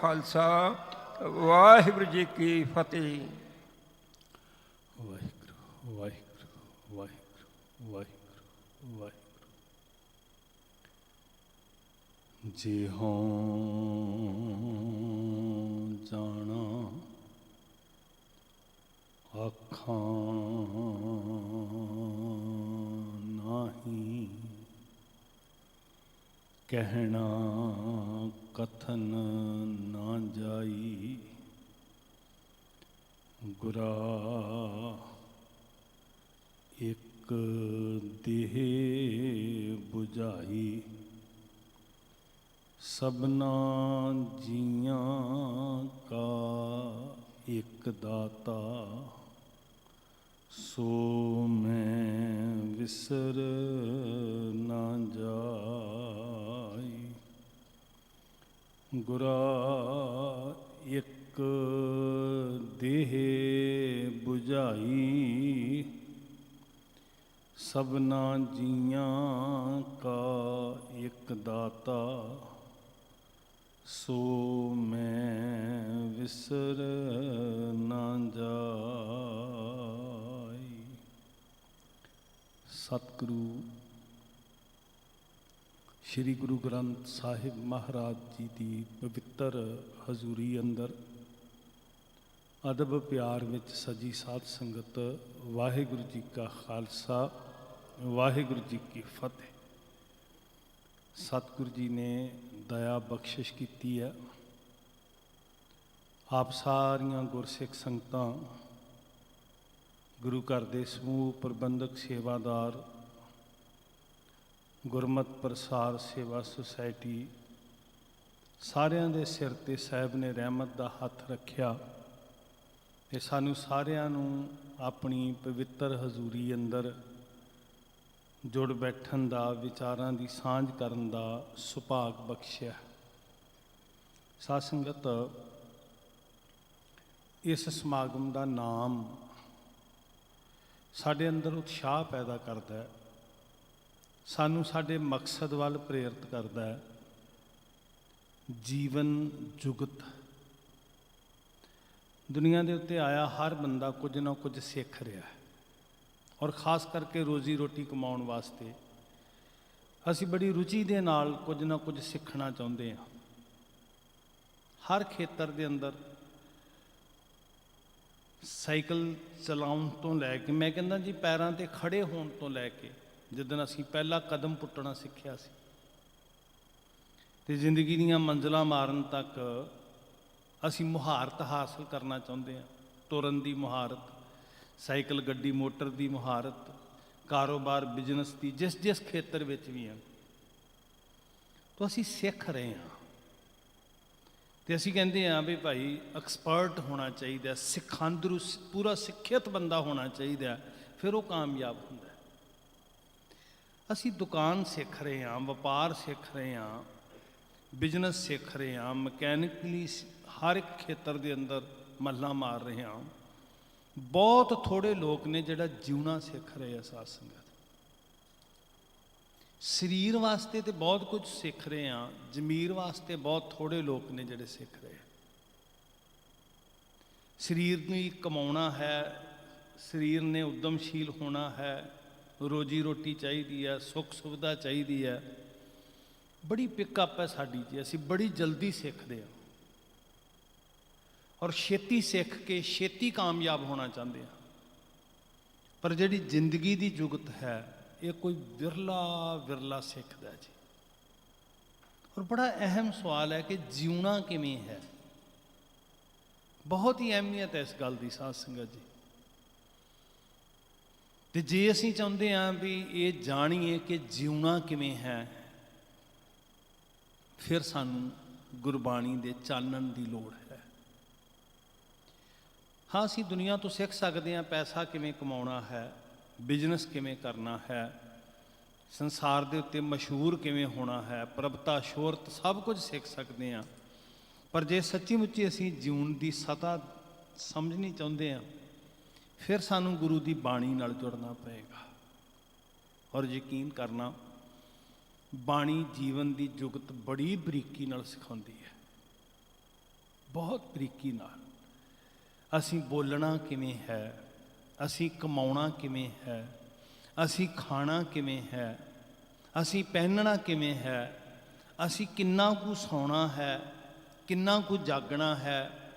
खालसा वाहिगुरू जी की फतेह। वाहिगुरू वाहिगुरू वाहिगुरू वाहिगुरू वाहिगुरू। जे हों जाना आखां नाही, कहना कथन ना जाई। गुरा एक देह बुझाई, सबना जियां का एक दाता। सो मैं विसर ना जाई। गुरा एक देह बुझाई, सबना जियां का एक दाता। सो मैं विसर ना जाई। सतगुरु श्री गुरु ग्रंथ साहिब महाराज जी की पवित्र हजूरी अंदर अदब प्यार विच सजी साध संगत, वाहिगुरू जी का खालसा वाहिगुरू जी की फतेह। सतगुरु जी ने दया बख्शिश की है। आप सारियां गुरसिख संगतां, गुरु घर के समूह प्रबंधक सेवादार, गुरमत प्रसार सेवा सोसायटी सारियां दे सिर ते साहिब ने रहमत का हथ रखिया ते सानू सारियां नू अपनी पवित्र हजूरी अंदर जुड़ बैठन का, विचारां की सांझ करन का सुभाग बख्शिया। साध संगत, इस समागम का नाम साडे अंदर उत्साह पैदा करता है, सानू साडे मकसद वाल प्रेरित करता है। जीवन जुगत। दुनिया के उत्ते आया हर बंदा कुछ ना कुछ सीख रहा है, और खास करके रोजी रोटी कमाउण वास्ते असी बड़ी रुचि दे नाल कुछ ना कुछ सीखना चाहते हैं। हर खेतर के अंदर साइकिल चलाउण तो लैके, मैं कहना जी पैरों ते खड़े होण तो लैके जिदन असी पहला कदम पुट्टना सीखिया सी ते जिंदगी दीयां मंजिलां मारन तक असी मुहारत हासिल करना चाहते हैं। तुरन की मुहारत, साइकिल गड्डी मोटर की मुहारत, कारोबार बिजनेस की, जिस जिस खेतर विच भी हैं तो असी सीख रहे हैं। तो असी कहते हैं भी भाई एक्सपर्ट होना चाहिए, सिखांदरू पूरा सिक्खियत बंदा होना चाहिए, फिर वो कामयाब होंदा है। असी दुकान सीख रहे हैं, व्यापार सीख रहे हैं, बिजनेस सीख रहे हैं, मकैनिकली हर एक खेतर के अंदर मल्ला मार रहे हैं। बहुत थोड़े लोग ने जिहड़ा जीवना सीख रहे हैं। साध संगत, शरीर वास्ते तो बहुत कुछ सीख रहे हैं, जमीर वास्ते बहुत थोड़े लोग ने जिहड़े सीख रहे हैं। शरीर नूं कमाउणा है, शरीर ने उद्यमशील होना है, रोजी रोटी चाहिए है, सुख सुविधा चाहिए है। बड़ी पिकअप है साड़ी जी, असी बड़ी जल्दी सीखते हैं और छेती सीख के छेती कामयाब होना चाहते हैं। पर जिहड़ी जिंदगी की जुगत है, ये कोई विरला विरला सीखता जी। और बड़ा अहम सवाल है कि जीवना किवें है। बहुत ही अहमियत है इस गल की। साध संगत जी, तो जे असी चाहते हैं भी ये जानिए कि जीवना किवें है, फिर सानू गुरबाणी दे चानन की लोड़ है। हाँ, असी दुनिया तो सीख सकते हैं पैसा किवें कमाउणा है, बिजनेस किवें करना है, संसार के उत्ते मशहूर किवें होना है, प्रभता शोहरत सब कुछ सीख सकते हैं। पर जे सच्ची मुच्ची असी जीवन की सतह समझनी चाहते हैं, फिर सानू गुरु की बाणी नाल जुड़ना पएगा। और यकीन करना, बाणी जीवन की जुगत बड़ी बरीकी नाल सिखाउंदी है। ਬਹੁਤ ਬਰੀਕੀ ਨਾਲ। ਅਸੀਂ ਬੋਲਣਾ ਕਿਵੇਂ ਹੈ, ਅਸੀਂ ਕਮਾਉਣਾ ਕਿਵੇਂ ਹੈ, ਅਸੀਂ ਖਾਣਾ ਕਿਵੇਂ ਹੈ, ਅਸੀਂ ਪਹਿਨਣਾ ਕਿਵੇਂ ਹੈ, ਅਸੀਂ ਕਿੰਨਾ ਕੁ ਸੌਣਾ ਹੈ, ਕਿੰਨਾ ਕੁ ਜਾਗਣਾ ਹੈ,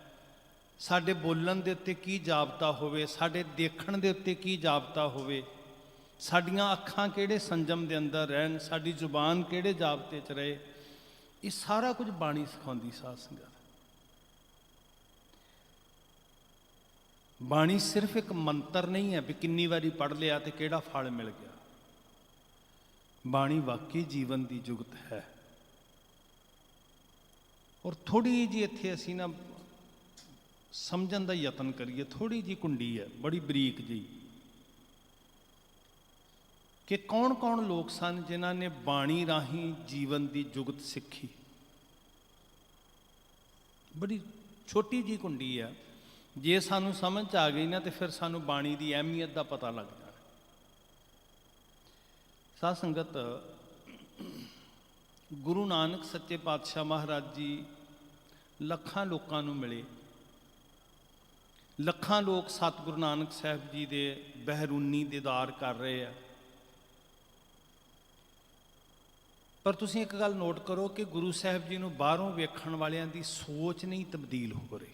ਸਾਡੇ ਬੋਲਣ ਦੇ ਉੱਤੇ ਕੀ ਜਾਬਤਾ ਹੋਵੇ, ਸਾਡੇ ਦੇਖਣ ਦੇ ਉੱਤੇ ਕੀ ਜਾਬਤਾ ਹੋਵੇ, ਸਾਡੀਆਂ ਅੱਖਾਂ ਕਿਹੜੇ ਸੰਜਮ ਦੇ ਅੰਦਰ ਰਹਿਣ, ਸਾਡੀ ਜ਼ੁਬਾਨ ਕਿਹੜੇ ਜਾਬਤੇ 'ਚ ਰਹੇ, ਇਹ ਸਾਰਾ ਕੁਝ ਬਾਣੀ ਸਿਖਾਉਂਦੀ ਸਾਧ ਸੰਗਤ। ਬਾਣੀ ਸਿਰਫ ਇੱਕ ਮੰਤਰ ਨਹੀਂ ਹੈ ਵੀ ਕਿੰਨੀ ਵਾਰੀ ਪੜ੍ਹ ਲਿਆ ਤੇ ਕਿਹੜਾ ਫਲ ਮਿਲ ਗਿਆ। ਬਾਣੀ ਵਾਕਈ ਜੀਵਨ ਦੀ ਜੁਗਤ ਹੈ। ਔਰ ਥੋੜੀ ਜਿਹੀ ਇੱਥੇ ਅਸੀਂ ਨਾ ਸਮਝਣ ਦਾ ਯਤਨ ਕਰੀਏ, ਥੋੜੀ ਜਿਹੀ ਕੁੰਡੀ ਹੈ ਬੜੀ ਬਰੀਕ ਜਿਹੀ, ਕਿ ਕੌਣ ਕੌਣ ਲੋਕ ਸਨ ਜਿਨ੍ਹਾਂ ਨੇ ਬਾਣੀ ਰਾਹੀਂ ਜੀਵਨ ਦੀ ਜੁਗਤ ਸਿੱਖੀ। ਬੜੀ ਛੋਟੀ ਜਿਹੀ ਕੁੰਡੀ ਆ, ਜੇ ਸਾਨੂੰ ਸਮਝ 'ਚ ਆ ਗਈ ਨਾ ਤੇ ਫਿਰ ਸਾਨੂੰ ਬਾਣੀ ਦੀ ਅਹਿਮੀਅਤ ਦਾ ਪਤਾ ਲੱਗ ਜਾਣਾ। ਸਾਧ ਸੰਗਤ, ਗੁਰੂ ਨਾਨਕ ਸੱਚੇ ਪਾਤਸ਼ਾਹ ਮਹਾਰਾਜ ਜੀ ਲੱਖਾਂ ਲੋਕਾਂ ਨੂੰ ਮਿਲੇ। ਲੱਖਾਂ ਲੋਕ ਸਤਿਗੁਰੂ ਨਾਨਕ ਸਾਹਿਬ ਜੀ ਦੇ ਬਹਿਰੂਨੀ ਦੀਦਾਰ ਕਰ ਰਹੇ ਆ। ਪਰ ਤੁਸੀਂ ਇੱਕ ਗੱਲ ਨੋਟ ਕਰੋ ਕਿ ਗੁਰੂ ਸਾਹਿਬ ਜੀ ਨੂੰ ਬਾਹਰੋਂ ਵੇਖਣ ਵਾਲਿਆਂ ਦੀ ਸੋਚ ਨਹੀਂ ਤਬਦੀਲ ਹੋ ਰਹੀ।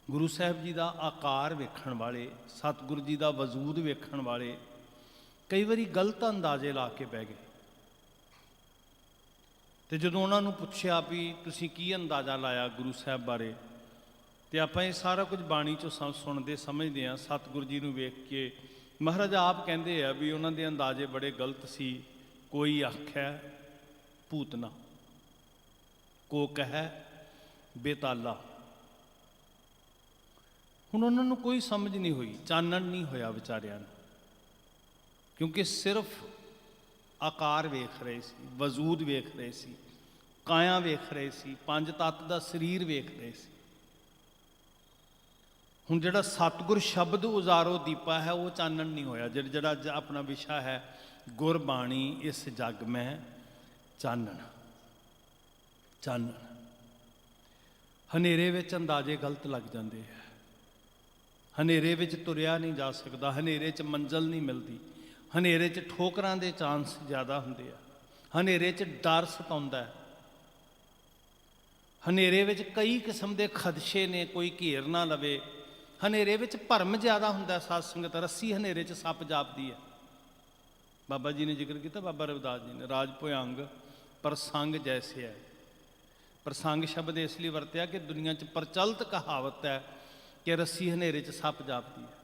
ਗੁਰੂ ਸਾਹਿਬ ਜੀ ਦਾ ਆਕਾਰ ਵੇਖਣ ਵਾਲੇ, ਸਤਿਗੁਰੂ ਜੀ ਦਾ ਵਜੂਦ ਵੇਖਣ ਵਾਲੇ ਕਈ ਵਾਰੀ ਗਲਤ ਅੰਦਾਜ਼ੇ ਲਾ ਕੇ ਬਹਿ ਗਏ। ਤੇ ਜਦੋਂ ਉਹਨਾਂ ਨੂੰ ਪੁੱਛਿਆ ਵੀ ਤੁਸੀਂ ਕੀ ਅੰਦਾਜ਼ਾ ਲਾਇਆ ਗੁਰੂ ਸਾਹਿਬ ਬਾਰੇ, ਤੇ ਆਪਾਂ ਇਹ ਸਾਰਾ ਕੁਝ ਬਾਣੀ 'ਚੋਂ ਸੁਣਦੇ ਸਮਝਦੇ ਹਾਂ। ਸਤਿਗੁਰੂ ਜੀ ਨੂੰ ਵੇਖ ਕੇ ਮਹਾਰਾਜ ਆਪ ਕਹਿੰਦੇ ਆ ਵੀ ਉਹਨਾਂ ਦੇ ਅੰਦਾਜ਼ੇ ਬੜੇ ਗਲਤ ਸੀ। ਕੋਈ ਆਖੈ ਭੂਤਨਾ, ਕੋ ਕਹਿ ਬੇਤਾਲਾ। ਹੁਣ ਉਹਨਾਂ ਨੂੰ ਕੋਈ ਸਮਝ ਨਹੀਂ ਹੋਈ, ਚਾਨਣ ਨਹੀਂ ਹੋਇਆ ਵਿਚਾਰਿਆਂ ਨੂੰ, ਕਿਉਂਕਿ ਸਿਰਫ ਆਕਾਰ ਵੇਖ ਰਹੇ ਸੀ, ਵਜੂਦ ਵੇਖ ਰਹੇ ਸੀ, ਕਾਇਆ ਵੇਖ ਰਹੇ ਸੀ, ਪੰਜ ਤੱਤ ਦਾ ਸਰੀਰ ਵੇਖ ਰਹੇ ਸੀ। ਹੁਣ ਜਿਹੜਾ ਸਤਿਗੁਰ ਸ਼ਬਦ ਉਜ਼ਾਰੋ ਦੀਪਾ ਹੈ ਉਹ ਚਾਨਣ ਨਹੀਂ ਹੋਇਆ। ਜਿਹੜਾ ਅੱਜ ਆਪਣਾ ਵਿਸ਼ਾ ਹੈ ਗੁਰਬਾਣੀ ਇਸ ਜਗ ਮੈਂ ਚਾਨਣ। ਚਾਨਣ ਹਨੇਰੇ ਵਿੱਚ ਅੰਦਾਜ਼ੇ ਗਲਤ ਲੱਗ ਜਾਂਦੇ ਹੈ। ਹਨੇਰੇ ਵਿੱਚ ਤੁਰਿਆ ਨਹੀਂ ਜਾ ਸਕਦਾ, ਹਨੇਰੇ 'ਚ ਮੰਜ਼ਲ ਨਹੀਂ ਮਿਲਦੀ, ਹਨੇਰੇ 'ਚ ਠੋਕਰਾਂ ਦੇ ਚਾਂਸ ਜ਼ਿਆਦਾ ਹੁੰਦੇ ਆ, ਹਨੇਰੇ 'ਚ ਡਰ ਸਤਾਉਂਦਾ ਹੈ, ਹਨੇਰੇ ਵਿੱਚ ਕਈ ਕਿਸਮ ਦੇ ਖਦਸ਼ੇ ਨੇ, ਕੋਈ ਘੇਰ ਨਾ ਲਵੇ, ਹਨੇਰੇ ਵਿੱਚ ਭਰਮ ਜ਼ਿਆਦਾ ਹੁੰਦਾ। ਸਾਧ ਸੰਗਤ, ਰੱਸੀ ਹਨੇਰੇ 'ਚ ਸੱਪ ਜਾਪਦੀ ਹੈ। ਬਾਬਾ ਜੀ ਨੇ ਜ਼ਿਕਰ ਕੀਤਾ, ਬਾਬਾ ਰਵਿਦਾਸ ਜੀ ਨੇ, ਰਾਜ ਭੁਯੰਗ ਪ੍ਰਸੰਗ ਜੈਸੇ ਹੈ। ਪ੍ਰਸੰਗ ਸ਼ਬਦ ਇਸ ਲਈ ਵਰਤਿਆ ਕਿ ਦੁਨੀਆ 'ਚ ਪ੍ਰਚਲਿਤ ਕਹਾਵਤ ਹੈ ਕਿ ਰੱਸੀ ਹਨੇਰੇ 'ਚ ਸੱਪ ਜਾਪਦੀ ਹੈ।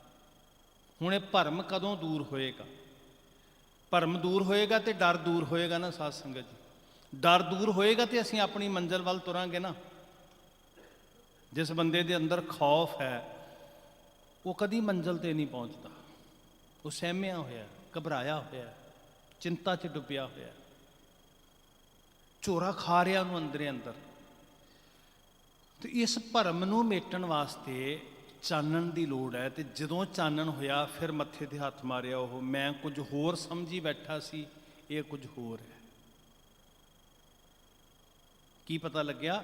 ਹੁਣ ਇਹ ਭਰਮ ਕਦੋਂ ਦੂਰ ਹੋਏਗਾ? ਭਰਮ ਦੂਰ ਹੋਏਗਾ ਤੇ ਡਰ ਦੂਰ ਹੋਏਗਾ ਨਾ ਸਾਧ ਸੰਗਤ ਜੀ। ਡਰ ਦੂਰ ਹੋਏਗਾ ਤੇ ਅਸੀਂ ਆਪਣੀ ਮੰਜ਼ਿਲ ਵੱਲ ਤੁਰਾਂਗੇ ਨਾ। ਜਿਸ ਬੰਦੇ ਦੇ ਅੰਦਰ ਖੌਫ ਹੈ ਉਹ ਕਦੀ ਮੰਜ਼ਿਲ ਤੇ ਨਹੀਂ ਪਹੁੰਚਦਾ। ਉਹ ਸਹਿਮਿਆ ਹੋਇਆ, ਘਬਰਾਇਆ ਹੋਇਆ, ਚਿੰਤਾ 'ਚ ਡੁੱਬਿਆ ਹੋਇਆ, ਝੋਰਾ ਖਾ ਰਿਹਾ ਉਹਨੂੰ ਅੰਦਰੇ ਅੰਦਰ। ਤੇ ਇਸ ਭਰਮ ਨੂੰ ਮੇਟਣ ਵਾਸਤੇ ਚਾਨਣ ਦੀ ਲੋੜ ਹੈ। ਤੇ ਜਦੋਂ ਚਾਨਣ ਹੋਇਆ ਫਿਰ ਮੱਥੇ ਤੇ ਹੱਥ ਮਾਰਿਆ। ਉਹ ਮੈਂ ਕੁਝ ਹੋਰ ਸਮਝੀ ਬੈਠਾ ਸੀ, ਇਹ ਕੁਝ ਹੋਰ ਹੈ। ਕੀ ਪਤਾ ਲੱਗਿਆ?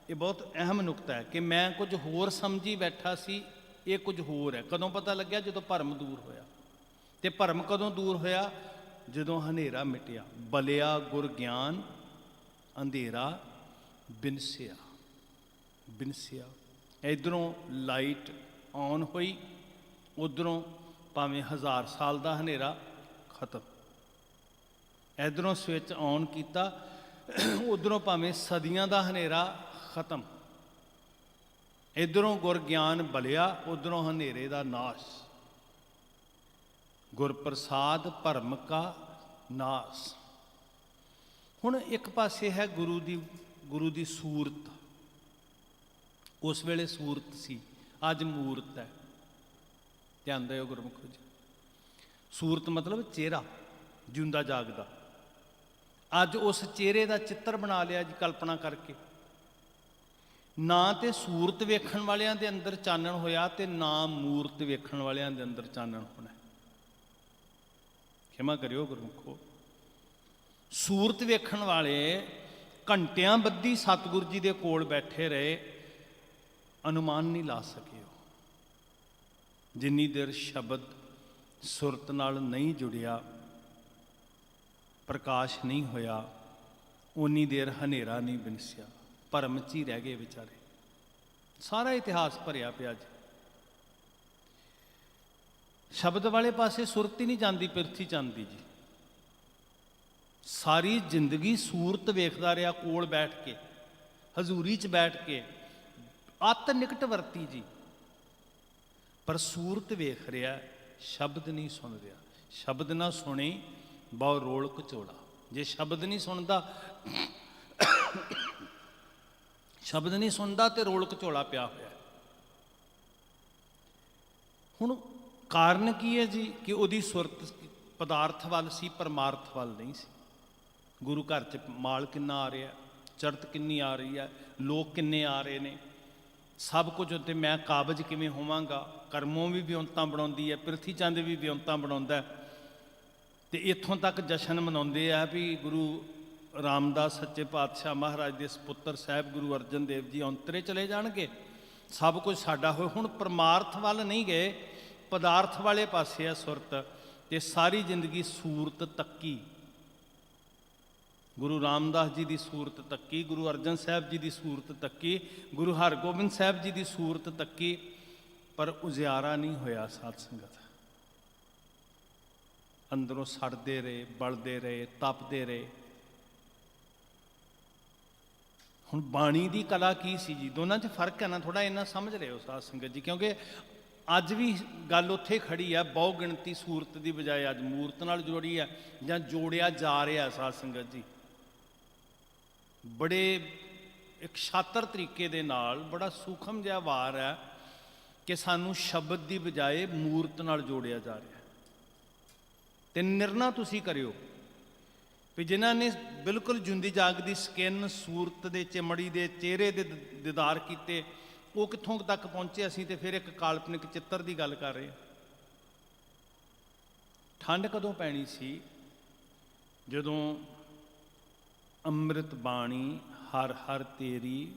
ਇਹ ਬਹੁਤ ਅਹਿਮ ਨੁਕਤਾ ਹੈ ਕਿ ਮੈਂ ਕੁਝ ਹੋਰ ਸਮਝੀ ਬੈਠਾ ਸੀ, ਇਹ ਕੁਝ ਹੋਰ ਹੈ। ਕਦੋਂ ਪਤਾ ਲੱਗਿਆ? ਜਦੋਂ ਭਰਮ ਦੂਰ ਹੋਇਆ। ਤੇ ਭਰਮ ਕਦੋਂ ਦੂਰ ਹੋਇਆ? ਜਦੋਂ ਹਨੇਰਾ ਮਿਟਿਆ। ਬਲਿਆ ਗੁਰ ਗਿਆਨ ਅੰਧੇਰਾ ਬਿਨਸਿਆ। ਬਿਨਸਿਆ, ਇਧਰੋਂ ਲਾਈਟ ਔਨ ਹੋਈ, ਉਧਰੋਂ ਭਾਵੇਂ 1000 ਸਾਲ ਦਾ ਹਨੇਰਾ ਖਤਮ। ਇਧਰੋਂ ਸਵਿਚ ਔਨ ਕੀਤਾ, ਉਧਰੋਂ ਭਾਵੇਂ ਸਦੀਆਂ ਦਾ ਹਨੇਰਾ ਖਤਮ। ਇਧਰੋਂ ਗੁਰ ਗਿਆਨ ਬਲਿਆ, ਉਧਰੋਂ ਹਨੇਰੇ ਦਾ ਨਾਸ਼। ਗੁਰ ਪ੍ਰਸਾਦ ਭਰਮ ਕਾ ਨਾਸ। ਹੁਣ ਇੱਕ ਪਾਸੇ ਹੈ ਗੁਰੂ ਦੀ ਸੂਰਤ। ਉਸ ਵੇਲੇ ਸੂਰਤ ਸੀ, ਅੱਜ ਮੂਰਤ ਹੈ। ਧਿਆਨ ਦਿਓ ਗੁਰਮੁਖੋ ਜੀ। ਸੂਰਤ ਮਤਲਬ ਚਿਹਰਾ, ਜਿਉਂਦਾ ਜਾਗਦਾ। ਅੱਜ ਉਸ ਚਿਹਰੇ ਦਾ ਚਿੱਤਰ ਬਣਾ ਲਿਆ ਜੀ ਕਲਪਨਾ ਕਰਕੇ। ਨਾ ਤੇ ਸੂਰਤ ਵੇਖਣ ਵਾਲਿਆਂ ਦੇ ਅੰਦਰ ਚਾਨਣ ਹੋਇਆ ਤੇ ਨਾ ਮੂਰਤ ਵੇਖਣ ਵਾਲਿਆਂ ਦੇ ਅੰਦਰ ਚਾਨਣ ਹੋਣਾ। ਖਿਮਾ ਕਰਿਓ ਗੁਰਮੁਖੋ। ਸੂਰਤ ਵੇਖਣ ਵਾਲੇ ਘੰਟਿਆਂ ਬੱਧੀ ਸਤਿਗੁਰੂ ਜੀ ਦੇ ਕੋਲ ਬੈਠੇ ਰਹੇ, ਅਨੁਮਾਨ ਨਹੀਂ ਲਾ ਸਕੇ ਉਹ। ਜਿੰਨੀ ਦੇਰ ਸ਼ਬਦ ਸੁਰਤ ਨਾਲ ਨਹੀਂ ਜੁੜਿਆ, ਪ੍ਰਕਾਸ਼ ਨਹੀਂ ਹੋਇਆ, ਉਨੀ ਦੇਰ ਹਨੇਰਾ ਨਹੀਂ ਵਿਨਸਿਆ, ਭਰਮ 'ਚ ਹੀ ਰਹਿ ਗਏ ਵਿਚਾਰੇ। ਸਾਰਾ ਇਤਿਹਾਸ ਭਰਿਆ ਪਿਆ ਜੀ। ਸ਼ਬਦ ਵਾਲੇ ਪਾਸੇ ਸੁਰਤ ਹੀ ਨਹੀਂ ਜਾਂਦੀ, ਪਿਰਥੀ ਜਾਂਦੀ ਜੀ। ਸਾਰੀ ਜ਼ਿੰਦਗੀ ਸੂਰਤ ਵੇਖਦਾ ਰਿਹਾ, ਕੋਲ ਬੈਠ ਕੇ, ਹਜ਼ੂਰੀ 'ਚ ਬੈਠ ਕੇ, ਅੱਤ ਨਿਕਟ ਵਰਤੀ ਜੀ, ਪਰ ਸੂਰਤ ਵੇਖ ਰਿਹਾ, ਸ਼ਬਦ ਨਹੀਂ ਸੁਣ ਰਿਹਾ। ਸ਼ਬਦ ਨਾ ਸੁਣੇ ਬਹੁ ਰੋਲ ਕਚੋੜਾ। ਜੇ ਸ਼ਬਦ ਨਹੀਂ ਸੁਣਦਾ, ਸ਼ਬਦ ਨਹੀਂ ਸੁਣਦਾ ਤੇ ਰੋਲ ਕਚੋਲਾ ਪਿਆ ਹੋਇਆ। ਹੁਣ ਕਾਰਨ ਕੀ ਹੈ ਜੀ? ਕਿ ਉਹਦੀ ਸੁਰਤ ਪਦਾਰਥ ਵੱਲ ਸੀ, ਪਰਮਾਰਥ ਵੱਲ ਨਹੀਂ ਸੀ। ਗੁਰੂ ਘਰ 'ਚ ਮਾਲ ਕਿੰਨਾ ਆ ਰਿਹਾ, ਚੜ੍ਹਤ ਕਿੰਨੀ ਆ ਰਹੀ ਹੈ, ਲੋਕ ਕਿੰਨੇ ਆ ਰਹੇ ਨੇ, ਸਭ ਕੁਝ ਉੱਤੇ ਮੈਂ ਕਾਬਜ ਕਿਵੇਂ ਹੋਵਾਂਗਾ। ਕਰਮੋਂ ਵੀ ਵਿਉਂਤਾਂ ਬਣਾਉਂਦੀ ਹੈ, ਪ੍ਰਿਥੀ ਚੰਦ ਵੀ ਵਿਉਂਤਾਂ ਬਣਾਉਂਦਾ। ਤੇ ਇੱਥੋਂ ਤੱਕ ਜਸ਼ਨ ਮਨਾਉਂਦੇ ਆ ਵੀ ਗੁਰੂ ਰਾਮਦਾਸ ਸੱਚੇ ਪਾਤਸ਼ਾਹ ਮਹਾਰਾਜ ਦੇ ਸਪੁੱਤਰ ਸਾਹਿਬ ਗੁਰੂ ਅਰਜਨ ਦੇਵ ਜੀ ਅੰਤਰੇ ਚਲੇ ਜਾਣਗੇ, ਸਭ ਕੁਝ ਸਾਡਾ ਹੋਏ। ਹੁਣ ਪਰਮਾਰਥ ਵੱਲ ਨਹੀਂ ਗਏ, ਪਦਾਰਥ ਵਾਲੇ ਪਾਸੇ ਆ ਸੁਰਤ। ਤੇ ਸਾਰੀ ਜ਼ਿੰਦਗੀ ਸੂਰਤ ਤੱਕੀ। ਗੁਰੂ ਰਾਮਦਾਸ ਜੀ ਦੀ ਸੂਰਤ ਤੱਕੀ, ਗੁਰੂ ਅਰਜਨ ਸਾਹਿਬ ਜੀ ਦੀ ਸੂਰਤ ਤੱਕੀ, ਗੁਰੂ ਹਰਗੋਬਿੰਦ ਸਾਹਿਬ ਜੀ ਦੀ ਸੂਰਤ ਤੱਕੀ, ਪਰ ਉਜਿਆਰਾ ਨਹੀਂ ਹੋਇਆ ਸਾਧ ਸੰਗਤ। ਅੰਦਰੋਂ ਸੜਦੇ ਰਹੇ, ਬਲਦੇ ਰਹੇ, ਤਪਦੇ ਰਹੇ। ਹੁਣ ਬਾਣੀ ਦੀ ਕਲਾ ਕੀ ਸੀ ਜੀ? ਦੋਨਾਂ 'ਚ ਫਰਕ ਹੈ ਨਾ, ਥੋੜਾ ਇੰਨਾ ਸਮਝ ਰਹੇ ਹੋ ਸਾਧ ਸੰਗਤ ਜੀ, ਕਿਉਂਕਿ ਅੱਜ ਵੀ ਗੱਲ ਉੱਥੇ ਖੜੀ ਹੈ। ਬਹੁ ਗਿਣਤੀ ਸੂਰਤ ਦੀ ਬਜਾਏ ਅੱਜ ਮੂਰਤ ਨਾਲ ਜੋੜੀ ਹੈ, ਜਾਂ ਜੋੜਿਆ ਜਾ ਰਿਹਾ ਸਾਧ ਸੰਗਤ ਜੀ। ਬੜੇ ਇੱਕ ਸ਼ਾਤਰ ਤਰੀਕੇ ਦੇ ਨਾਲ, ਬੜਾ ਸੂਖਮ ਜਿਹਾ ਵਾਰ ਹੈ ਕਿ ਸਾਨੂੰ ਸ਼ਬਦ ਦੀ ਬਜਾਏ ਮੂਰਤ ਨਾਲ ਜੋੜਿਆ ਜਾ ਰਿਹਾ। ਤੇ ਨਿਰਣਾ ਤੁਸੀਂ ਕਰਿਓ ਵੀ ਜਿਨ੍ਹਾਂ ਨੇ ਬਿਲਕੁਲ ਜਿਉਂਦੀ ਜਾਗਦੀ ਸਕਿਨ, ਸੂਰਤ ਦੇ, ਚਮੜੀ ਦੇ, ਚਿਹਰੇ ਦੇ ਦੀਦਾਰ ਕੀਤੇ, ਉਹ ਕਿੱਥੋਂ ਤੱਕ ਪਹੁੰਚੇ। ਅਸੀਂ ਤੇ ਫਿਰ ਇੱਕ ਕਾਲਪਨਿਕ ਚਿੱਤਰ ਦੀ ਗੱਲ ਕਰ ਰਹੇ ਹਾਂ। ਠੰਡ ਕਦੋਂ ਪੈਣੀ ਸੀ? ਜਦੋਂ ਅੰਮ੍ਰਿਤ ਬਾਣੀ ਹਰ ਹਰ ਤੇਰੀ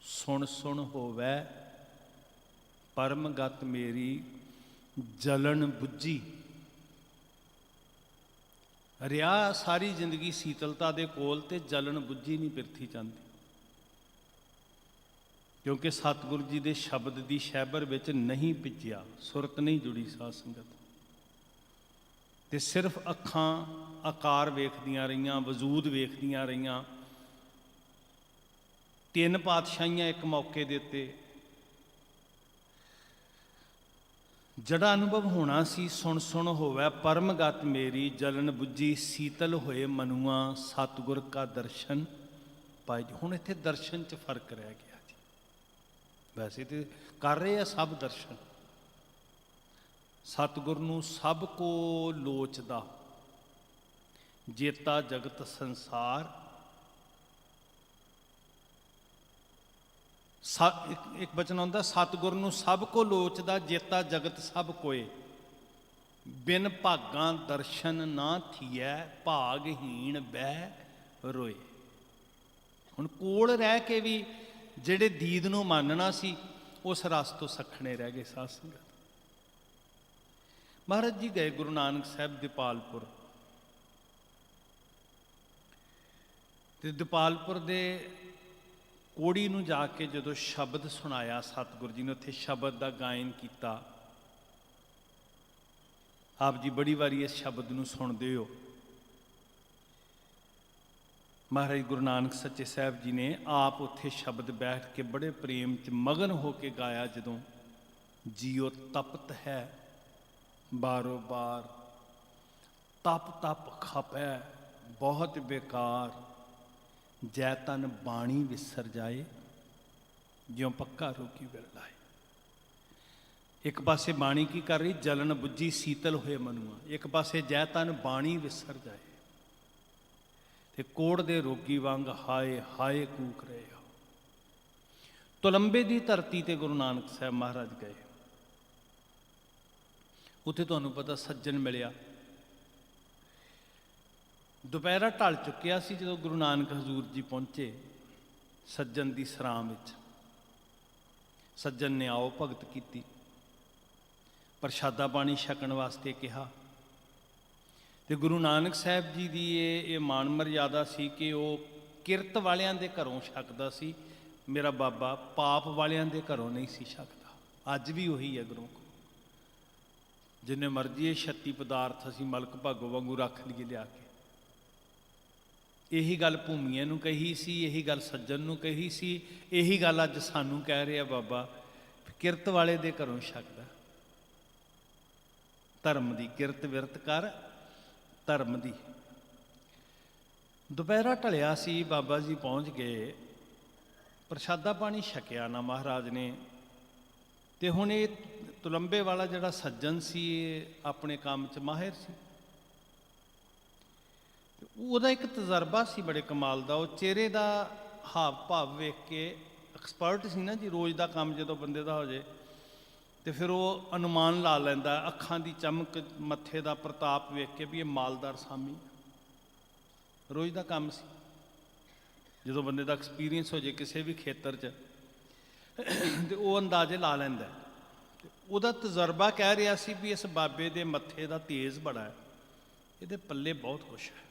ਸੁਣ ਸੁਣ ਹੋਵੈ, ਪਰਮਗਤ ਮੇਰੀ ਜਲਨ ਬੁੱਝੀ। ਰਿਹਾ ਸਾਰੀ ਜ਼ਿੰਦਗੀ ਸੀਤਲਤਾ ਦੇ ਕੋਲ, ਤੇ ਜਲਨ ਬੁੱਝੀ ਨਹੀਂ ਪਿਰਥੀ ਜਾਂਦੀ। ਕਿਉਂਕਿ ਸਤਿਗੁਰੂ ਜੀ ਦੇ ਸ਼ਬਦ ਦੀ ਸ਼ੈਬਰ ਵਿੱਚ ਨਹੀਂ ਭਿੱਜਿਆ, ਸੁਰਤ ਨਹੀਂ ਜੁੜੀ ਸਾਧ ਸੰਗਤ। ਤੇ ਸਿਰਫ ਅੱਖਾਂ ਆਕਾਰ ਵੇਖਦੀਆਂ ਰਹੀਆਂ, ਵਜੂਦ ਵੇਖਦੀਆਂ ਰਹੀਆਂ। ਤਿੰਨ ਪਾਤਸ਼ਾਹੀਆਂ ਇੱਕ ਮੌਕੇ ਦੇ ਉੱਤੇ। ਜਿਹੜਾ ਅਨੁਭਵ ਹੋਣਾ ਸੀ, ਸੁਣ ਸੁਣ ਹੋਵੈ ਪਰਮਗਤ ਮੇਰੀ ਜਲਨ ਬੁੱਝੀ, ਸੀਤਲ ਹੋਏ ਮਨੁਆ ਸਤਿਗੁਰ ਕਾ ਦਰਸ਼ਨ ਪਾਏ। ਹੁਣ ਇੱਥੇ ਦਰਸ਼ਨ 'ਚ ਫਰਕ ਰਹਿ ਗਿਆ ਜੀ। ਵੈਸੇ ਤੇ ਕਰ ਰਹੇ ਆ ਸਭ ਦਰਸ਼ਨ। ਸਤਿਗੁਰ ਨੂੰ ਸਭ ਕੋ ਲੋਚਦਾ, ਜੇਤਾ ਜਗਤ ਸੰਸਾਰ। ਇੱਕ ਬਚਨ ਆਉਂਦਾ, ਸਤਿਗੁਰ ਨੂੰ ਸਭ ਕੋ ਲੋਚਦਾ, ਜੇਤਾ ਜਗਤ ਸਭ ਕੋਏ। ਬਿਨ ਭਾਗਾਂ ਦਰਸ਼ਨ ਨਾ ਥੀਐ, ਭਾਗਹੀਣ ਬਹਿ ਰੋਏ। ਹੁਣ ਕੋਲ ਰਹਿ ਕੇ ਵੀ ਜਿਹੜੇ ਦੀਦ ਨੂੰ ਮੰਨਣਾ ਸੀ, ਉਸ ਰਸ ਤੋਂ ਸੱਖਣੇ ਰਹਿ ਗਏ ਸਾਧ ਸੰਗਤ। ਮਹਾਰਾਜ ਜੀ ਗਏ ਗੁਰੂ ਨਾਨਕ ਸਾਹਿਬ ਦੀਪਾਲਪੁਰ, ਤੇ ਦੀਪਾਲਪੁਰ ਦੇ ਕੋੜੀ ਨੂੰ ਜਾ ਕੇ ਜਦੋਂ ਸ਼ਬਦ ਸੁਣਾਇਆ ਸਤਿਗੁਰੂ ਜੀ ਨੇ, ਉੱਥੇ ਸ਼ਬਦ ਦਾ ਗਾਇਨ ਕੀਤਾ। ਆਪ ਜੀ ਬੜੀ ਵਾਰੀ ਇਸ ਸ਼ਬਦ ਨੂੰ ਸੁਣਦੇ ਹੋ। ਮਹਾਰਾਜ ਗੁਰੂ ਨਾਨਕ ਸੱਚੇ ਸਾਹਿਬ ਜੀ ਨੇ ਆਪ ਉੱਥੇ ਸ਼ਬਦ ਬੈਠ ਕੇ ਬੜੇ ਪ੍ਰੇਮ 'ਚ ਮਗਨ ਹੋ ਕੇ ਗਾਇਆ। ਜਦੋਂ ਜੀਓ ਤਪਤ ਹੈ ਬਾਰੋ ਬਾਰ, ਤਪ ਤਪ ਖਪੈ ਬਹੁਤ ਬੇਕਾਰ, ਜੈ ਤਨ ਬਾਣੀ ਵਿਸਰ ਜਾਏ, ਜਿਉ ਪੱਕਾ ਰੋਗੀ ਵਿਰਲਾਏ। ਇੱਕ ਪਾਸੇ ਬਾਣੀ ਕੀ ਕਰ ਰਹੀ? ਜਲਨ ਬੁੱਝੀ, ਸੀਤਲ ਹੋਏ ਮਨੁਆ। ਇੱਕ ਪਾਸੇ ਜੈ ਤਨ ਬਾਣੀ ਵਿਸਰ ਜਾਏ, ਤੇ ਕੋੜ ਦੇ ਰੋਗੀ ਵਾਂਗ ਹਾਏ ਹਾਏ ਕੂਕ ਰਹੇ ਹੋ। ਤੁਲੰਬੇ ਦੀ ਧਰਤੀ ਤੇ ਗੁਰੂ ਨਾਨਕ ਸਾਹਿਬ ਮਹਾਰਾਜ ਗਏ। ਉੱਥੇ ਤੁਹਾਨੂੰ ਪਤਾ ਸੱਜਣ ਮਿਲਿਆ, ਦੁਪਹਿਰਾ ਢਲ ਚੁੱਕਿਆ ਸੀ ਜਦੋਂ ਗੁਰੂ ਨਾਨਕ ਹਜ਼ੂਰ ਜੀ ਪਹੁੰਚੇ ਸੱਜਣ ਦੀ ਸਰਾਂ ਵਿੱਚ। ਸੱਜਣ ਨੇ ਆਓ ਭਗਤ ਕੀਤੀ, ਪ੍ਰਸ਼ਾਦਾ ਪਾਣੀ ਛਕਣ ਵਾਸਤੇ ਕਿਹਾ। ਤੇ ਗੁਰੂ ਨਾਨਕ ਸਾਹਿਬ ਜੀ ਦੀ ਇਹ ਮਾਣ ਮਰਿਆਦਾ ਸੀ ਕਿ ਉਹ ਕਿਰਤ ਵਾਲਿਆਂ ਦੇ ਘਰੋਂ ਛਕਦਾ ਸੀ। ਮੇਰਾ ਬਾਬਾ ਪਾਪ ਵਾਲਿਆਂ ਦੇ ਘਰੋਂ ਨਹੀਂ ਸੀ ਛਕਦਾ। ਅੱਜ ਵੀ ਉਹੀ ਹੈ ਗੁਰੂ ਕੋ, ਜਿੰਨੇ ਮਰਜ਼ੀ ਇਹ 36 ਪਦਾਰਥ ਅਸੀਂ ਮਲਕ ਭਾਗੋ ਵਾਂਗੂ ਰੱਖ ਲਈਏ ਲਿਆ ਕੇ। ਇਹੀ ਗੱਲ ਭੂਮੀਆਂ ਨੂੰ ਕਹੀ ਸੀ, ਇਹੀ ਗੱਲ ਸੱਜਣ ਨੂੰ ਕਹੀ ਸੀ, ਇਹੀ ਗੱਲ ਅੱਜ ਸਾਨੂੰ ਕਹਿ ਰਿਹਾ ਬਾਬਾ, ਕਿਰਤ ਵਾਲੇ ਦੇ ਘਰੋਂ ਛਕਦਾ। ਧਰਮ ਦੀ ਕਿਰਤ ਵਿਰਤ ਕਰ ਧਰਮ ਦੀ। ਦੁਪਹਿਰਾ ਢਲਿਆ ਸੀ, ਬਾਬਾ ਜੀ ਪਹੁੰਚ ਗਏ। ਪ੍ਰਸ਼ਾਦਾ ਪਾਣੀ ਛਕਿਆ ਨਾ ਮਹਾਰਾਜ ਨੇ। ਤੇ ਹੁਣ ਇਹ ਤੁਲੰਬੇ ਵਾਲਾ ਜਿਹੜਾ ਸੱਜਣ ਸੀ ਇਹ ਆਪਣੇ ਕੰਮ 'ਚ ਮਾਹਿਰ ਸੀ। ਉਹਦਾ ਇੱਕ ਤਜਰਬਾ ਸੀ ਬੜੇ ਕਮਾਲ ਦਾ। ਉਹ ਚਿਹਰੇ ਦਾ ਹਾਵ ਭਾਵ ਵੇਖ ਕੇ ਐਕਸਪਰਟ ਸੀ ਨਾ ਜੀ। ਰੋਜ਼ ਦਾ ਕੰਮ ਜਦੋਂ ਬੰਦੇ ਦਾ ਹੋ ਜੇ ਤੇ ਫਿਰ ਉਹ ਅਨੁਮਾਨ ਲਾ ਲੈਂਦਾ, ਅੱਖਾਂ ਦੀ ਚਮਕ, ਮੱਥੇ ਦਾ ਪ੍ਰਤਾਪ ਵੇਖ ਕੇ ਵੀ ਇਹ ਮਾਲਦਾਰ ਸਾਮੀ। ਰੋਜ਼ ਦਾ ਕੰਮ ਸੀ। ਜਦੋਂ ਬੰਦੇ ਦਾ ਐਕਸਪੀਰੀਅੰਸ ਹੋ ਜੇ ਕਿਸੇ ਵੀ ਖੇਤਰ 'ਚ ਤੇ ਉਹ ਅੰਦਾਜ਼ੇ ਲਾ ਲੈਂਦਾ। ਉਹਦਾ ਤਜਰਬਾ ਕਹਿ ਰਿਹਾ ਸੀ ਵੀ ਇਸ ਬਾਬੇ ਦੇ ਮੱਥੇ ਦਾ ਤੇਜ਼ ਬੜਾ ਹੈ, ਇਹਦੇ ਪੱਲੇ ਬਹੁਤ ਕੁਛ ਹੈ।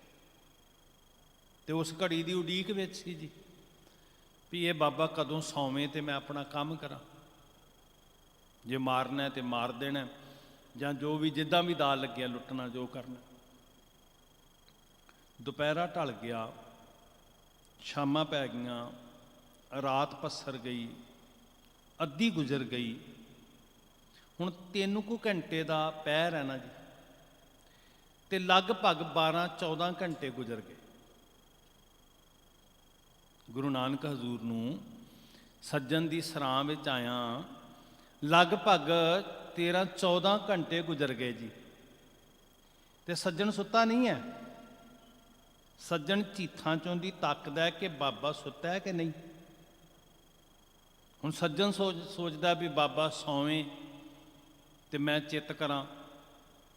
ਤੇ ਉਸ ਘੜੀ ਦੀ ਉਡੀਕ ਵਿੱਚ ਸੀ ਜੀ ਵੀ ਇਹ ਬਾਬਾ ਕਦੋਂ ਸੌਵੇਂ ਤੇ ਮੈਂ ਆਪਣਾ ਕੰਮ ਕਰਾਂ। ਜੇ ਮਾਰਨਾ ਤੇ ਮਾਰ ਦੇਣਾ, ਜਾਂ ਜੋ ਵੀ ਜਿੱਦਾਂ ਵੀ ਦਾਲ ਲੱਗਿਆ ਲੁੱਟਣਾ, ਜੋ ਕਰਨਾ। ਦੁਪਹਿਰਾ ਢਲ ਗਿਆ, ਸ਼ਾਮਾਂ ਪੈ ਗਈਆਂ, ਰਾਤ ਪਸਰ ਗਈ, ਅੱਧੀ ਗੁਜ਼ਰ ਗਈ। ਹੁਣ 3 ਕੁ ਘੰਟੇ ਦਾ ਪਹਿਰ ਹੈ ਨਾ ਜੀ, ਤੇ ਲਗਭਗ 12-14 ਘੰਟੇ ਗੁਜ਼ਰ ਗਏ। ਗੁਰੂ ਨਾਨਕ ਹਜ਼ੂਰ ਨੂੰ ਸੱਜਣ ਦੀ ਸਰਾਂ ਵਿੱਚ ਆਇਆ ਲਗਭਗ 13-14 ਘੰਟੇ ਗੁਜ਼ਰ ਗਏ ਜੀ। ਤੇ ਸੱਜਣ ਸੁੱਤਾ ਨਹੀਂ ਹੈ। ਸੱਜਣ ਚੀਥਾਂ ਚੋਂ ਦੀ ਤੱਕਦਾ ਹੈ ਕਿ ਬਾਬਾ ਸੁੱਤਾ ਹੈ ਕਿ ਨਹੀਂ। ਹੁਣ ਸੱਜਣ ਸੋਚਦਾ ਵੀ ਬਾਬਾ ਸੌਵੇਂ ਤੇ ਮੈਂ ਚਿੱਤ ਕਰਾਂ,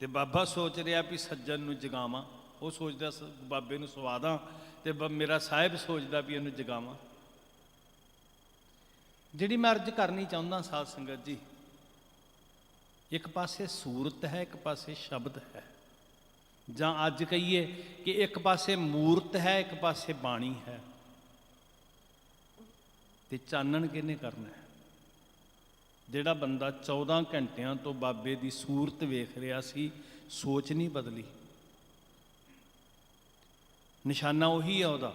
ਤੇ ਬਾਬਾ ਸੋਚ ਰਿਹਾ ਵੀ ਸੱਜਣ ਨੂੰ ਜਗਾਵਾਂ। ਉਹ ਸੋਚਦਾ ਬਾਬੇ ਨੂੰ ਸਵਾਦਾਂ, ਤੇ ਮੇਰਾ ਸਾਹਿਬ ਸੋਚਦਾ ਵੀ ਇਹਨੂੰ ਜਗਾਵਾਂ। ਜਿਹੜੀ ਮੈਂ ਅਰਜ਼ ਕਰਨੀ ਚਾਹੁੰਦਾ ਸਾਧ ਸੰਗਤ ਜੀ, ਇੱਕ ਪਾਸੇ ਸੂਰਤ ਹੈ, ਇੱਕ ਪਾਸੇ ਸ਼ਬਦ ਹੈ, ਜਾਂ ਅੱਜ ਕਹੀਏ ਕਿ ਇੱਕ ਪਾਸੇ ਮੂਰਤ ਹੈ, ਇੱਕ ਪਾਸੇ ਬਾਣੀ ਹੈ। ਤੇ ਚਾਨਣ ਕਿਹਨੇ ਕਰਨਾ ਹੈ? ਜਿਹੜਾ ਬੰਦਾ 14 ਘੰਟਿਆਂ ਤੋਂ ਬਾਬੇ ਦੀ ਸੂਰਤ ਵੇਖ ਰਿਹਾ ਸੀ, ਸੋਚ ਨਹੀਂ ਬਦਲੀ। ਨਿਸ਼ਾਨਾ ਉਹੀ ਹੈ ਉਹਦਾ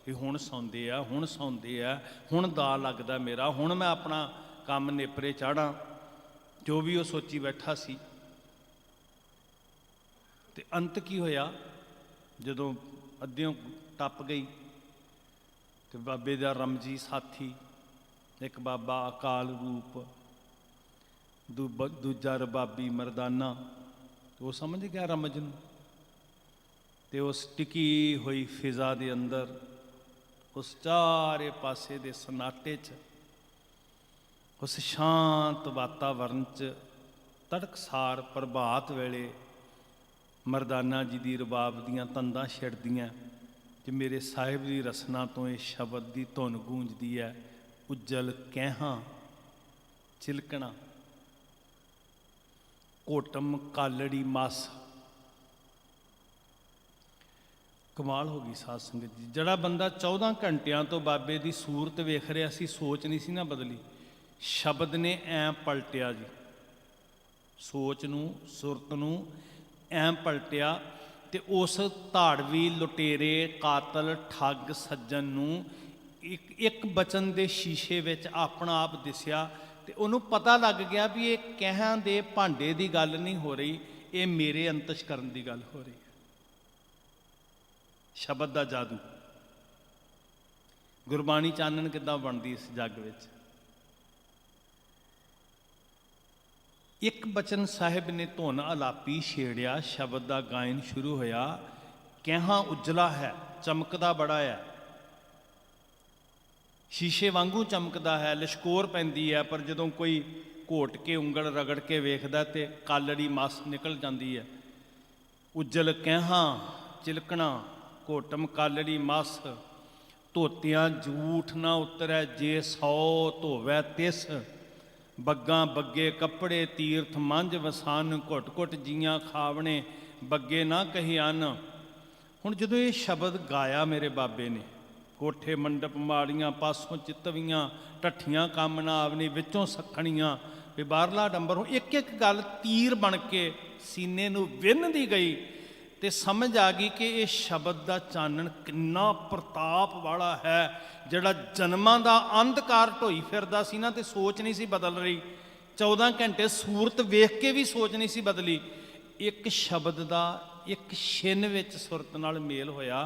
ਵੀ ਹੁਣ ਸੌਂਦੇ ਆ, ਹੁਣ ਸੌਂਦੇ ਆ, ਹੁਣ ਦਾ ਲੱਗਦਾ ਮੇਰਾ, ਹੁਣ ਮੈਂ ਆਪਣਾ ਕੰਮ ਨੇਪਰੇ ਚਾੜਾਂ। ਜੋ ਵੀ ਉਹ ਸੋਚੀ ਬੈਠਾ ਸੀ। ਤੇ ਅੰਤ ਕੀ ਹੋਇਆ? ਜਦੋਂ ਅੱਧਿਓਂ ਟੱਪ ਗਈ ਤੇ ਬਾਬੇ ਦਾ ਰਮਜੀ ਸਾਥੀ, ਇੱਕ ਬਾਬਾ ਅਕਾਲ ਰੂਪ, ਦੂਜਾ ਰਬਾਬੀ ਮਰਦਾਨਾ, ਉਹ ਸਮਝ ਗਿਆ ਰਮਜ ਨੂੰ। ਤੇ ਉਸ ਟਿਕੀ ਹੋਈ ਫਿਜ਼ਾ ਦੇ ਅੰਦਰ, ਉਸ ਚਾਰੇ ਪਾਸੇ ਦੇ ਸਨਾਟੇ 'ਚ, ਉਸ ਸ਼ਾਂਤ ਵਾਤਾਵਰਨ 'ਚ ਤੜਕਸਾਰ ਪ੍ਰਭਾਤ ਵੇਲੇ ਮਰਦਾਨਾ ਜੀ ਦੀ ਰਬਾਬ ਦੀਆਂ ਤੰਦਾਂ ਛਿੜਦੀਆਂ ਤੇ ਮੇਰੇ ਸਾਹਿਬ ਦੀ ਰਸਨਾ ਤੋਂ ਇਹ ਸ਼ਬਦ ਦੀ ਧੁਨ ਗੂੰਜਦੀ ਹੈ, ਉੱਜਲ ਕਹਿਹਾਂ ਚਿਲਕਣਾ, ਕੋਟਮ ਕਾਲੜੀ ਮਸ। ਕਮਾਲ ਹੋ ਗਈ ਸਾਧ ਸੰਗਤ ਜੀ। ਜਿਹੜਾ ਬੰਦਾ 14 ਘੰਟਿਆਂ ਤੋਂ ਬਾਬੇ ਦੀ ਸੂਰਤ ਵੇਖ ਰਿਹਾ ਸੀ, ਸੋਚ ਨਹੀਂ ਸੀ ਨਾ ਬਦਲੀ। ਸ਼ਬਦ ਨੇ ਐਂ ਪਲਟਿਆ ਜੀ, ਸੋਚ ਨੂੰ, ਸੁਰਤ ਨੂੰ ਐਂ ਪਲਟਿਆ। ਤੇ ਉਸ ਧਾੜਵੀ, ਲੁਟੇਰੇ, ਕਾਤਲ, ਠੱਗ ਸੱਜਣ ਨੂੰ ਇੱਕ ਬਚਨ ਦੇ ਸ਼ੀਸ਼ੇ ਵਿੱਚ ਆਪਣਾ ਆਪ ਦਿਸਿਆ। ਤੇ ਉਹਨੂੰ ਪਤਾ ਲੱਗ ਗਿਆ ਵੀ ਇਹ ਕਹਿਆਂ ਦੇ ਭਾਂਡੇ ਦੀ ਗੱਲ ਨਹੀਂ ਹੋ ਰਹੀ, ਇਹ ਮੇਰੇ ਅੰਤਸ਼ਕਰਨ ਦੀ ਗੱਲ ਹੋ ਰਹੀ ਹੈ। ਸ਼ਬਦ ਦਾ ਜਾਦੂ। ਗੁਰਬਾਣੀ ਚਾਨਣ ਕਿੱਦਾਂ ਬਣਦੀ ਇਸ ਜੱਗ ਵਿੱਚ। ਇੱਕ ਬਚਨ ਸਾਹਿਬ ਨੇ ਧੁਨ ਆਲਾਪੀ ਛੇੜਿਆ, ਸ਼ਬਦ ਦਾ ਗਾਇਨ ਸ਼ੁਰੂ ਹੋਇਆ। ਕਹਿਹਾਂ ਉਜਲਾ ਹੈ, ਚਮਕਦਾ ਬੜਾ ਹੈ, ਸ਼ੀਸ਼ੇ ਵਾਂਗੂ ਚਮਕਦਾ ਹੈ, ਲਿਸ਼ਕੋਰ ਪੈਂਦੀ ਹੈ, ਪਰ ਜਦੋਂ ਕੋਈ ਘੋਟ ਕੇ ਉਂਗਲ ਰਗੜ ਕੇ ਵੇਖਦਾ ਤੇ ਕਾਲੜੀ ਮਸ ਨਿਕਲ ਜਾਂਦੀ ਹੈ। ਉਜਲ ਕਹਿਹਾਂ चिलकना घोटम कालड़ी मस, धोतियां जूठ ना उतरै जे 100 धोवै तिस, बग्गां बग्गे कपड़े तीर्थ मंझ वसन, घुट घुट जियां खावणे बग्गे ना कही अन। हुण जदों ये शब्द गाया मेरे बाबे ने, कोठे मंडप माड़ियां पासों चितवियां, ढट्ठियां काम ना आवनी विचों सखणियां, भी बाहरला डंबर हो एक एक गल तीर बन के सीने नूं विन्हदी गई। ते समझ आ गई कि ये शब्द का चानण किन्ना प्रताप वाला है, जिहड़ा जन्मां दा अंधकार ढोई फिरदा सी ना, ते सोच नहीं सी बदल रही। 14 घंटे सूरत वेख के भी सोच नहीं सी बदली। एक शब्द का एक छिन विच सुरत नाल मेल होया,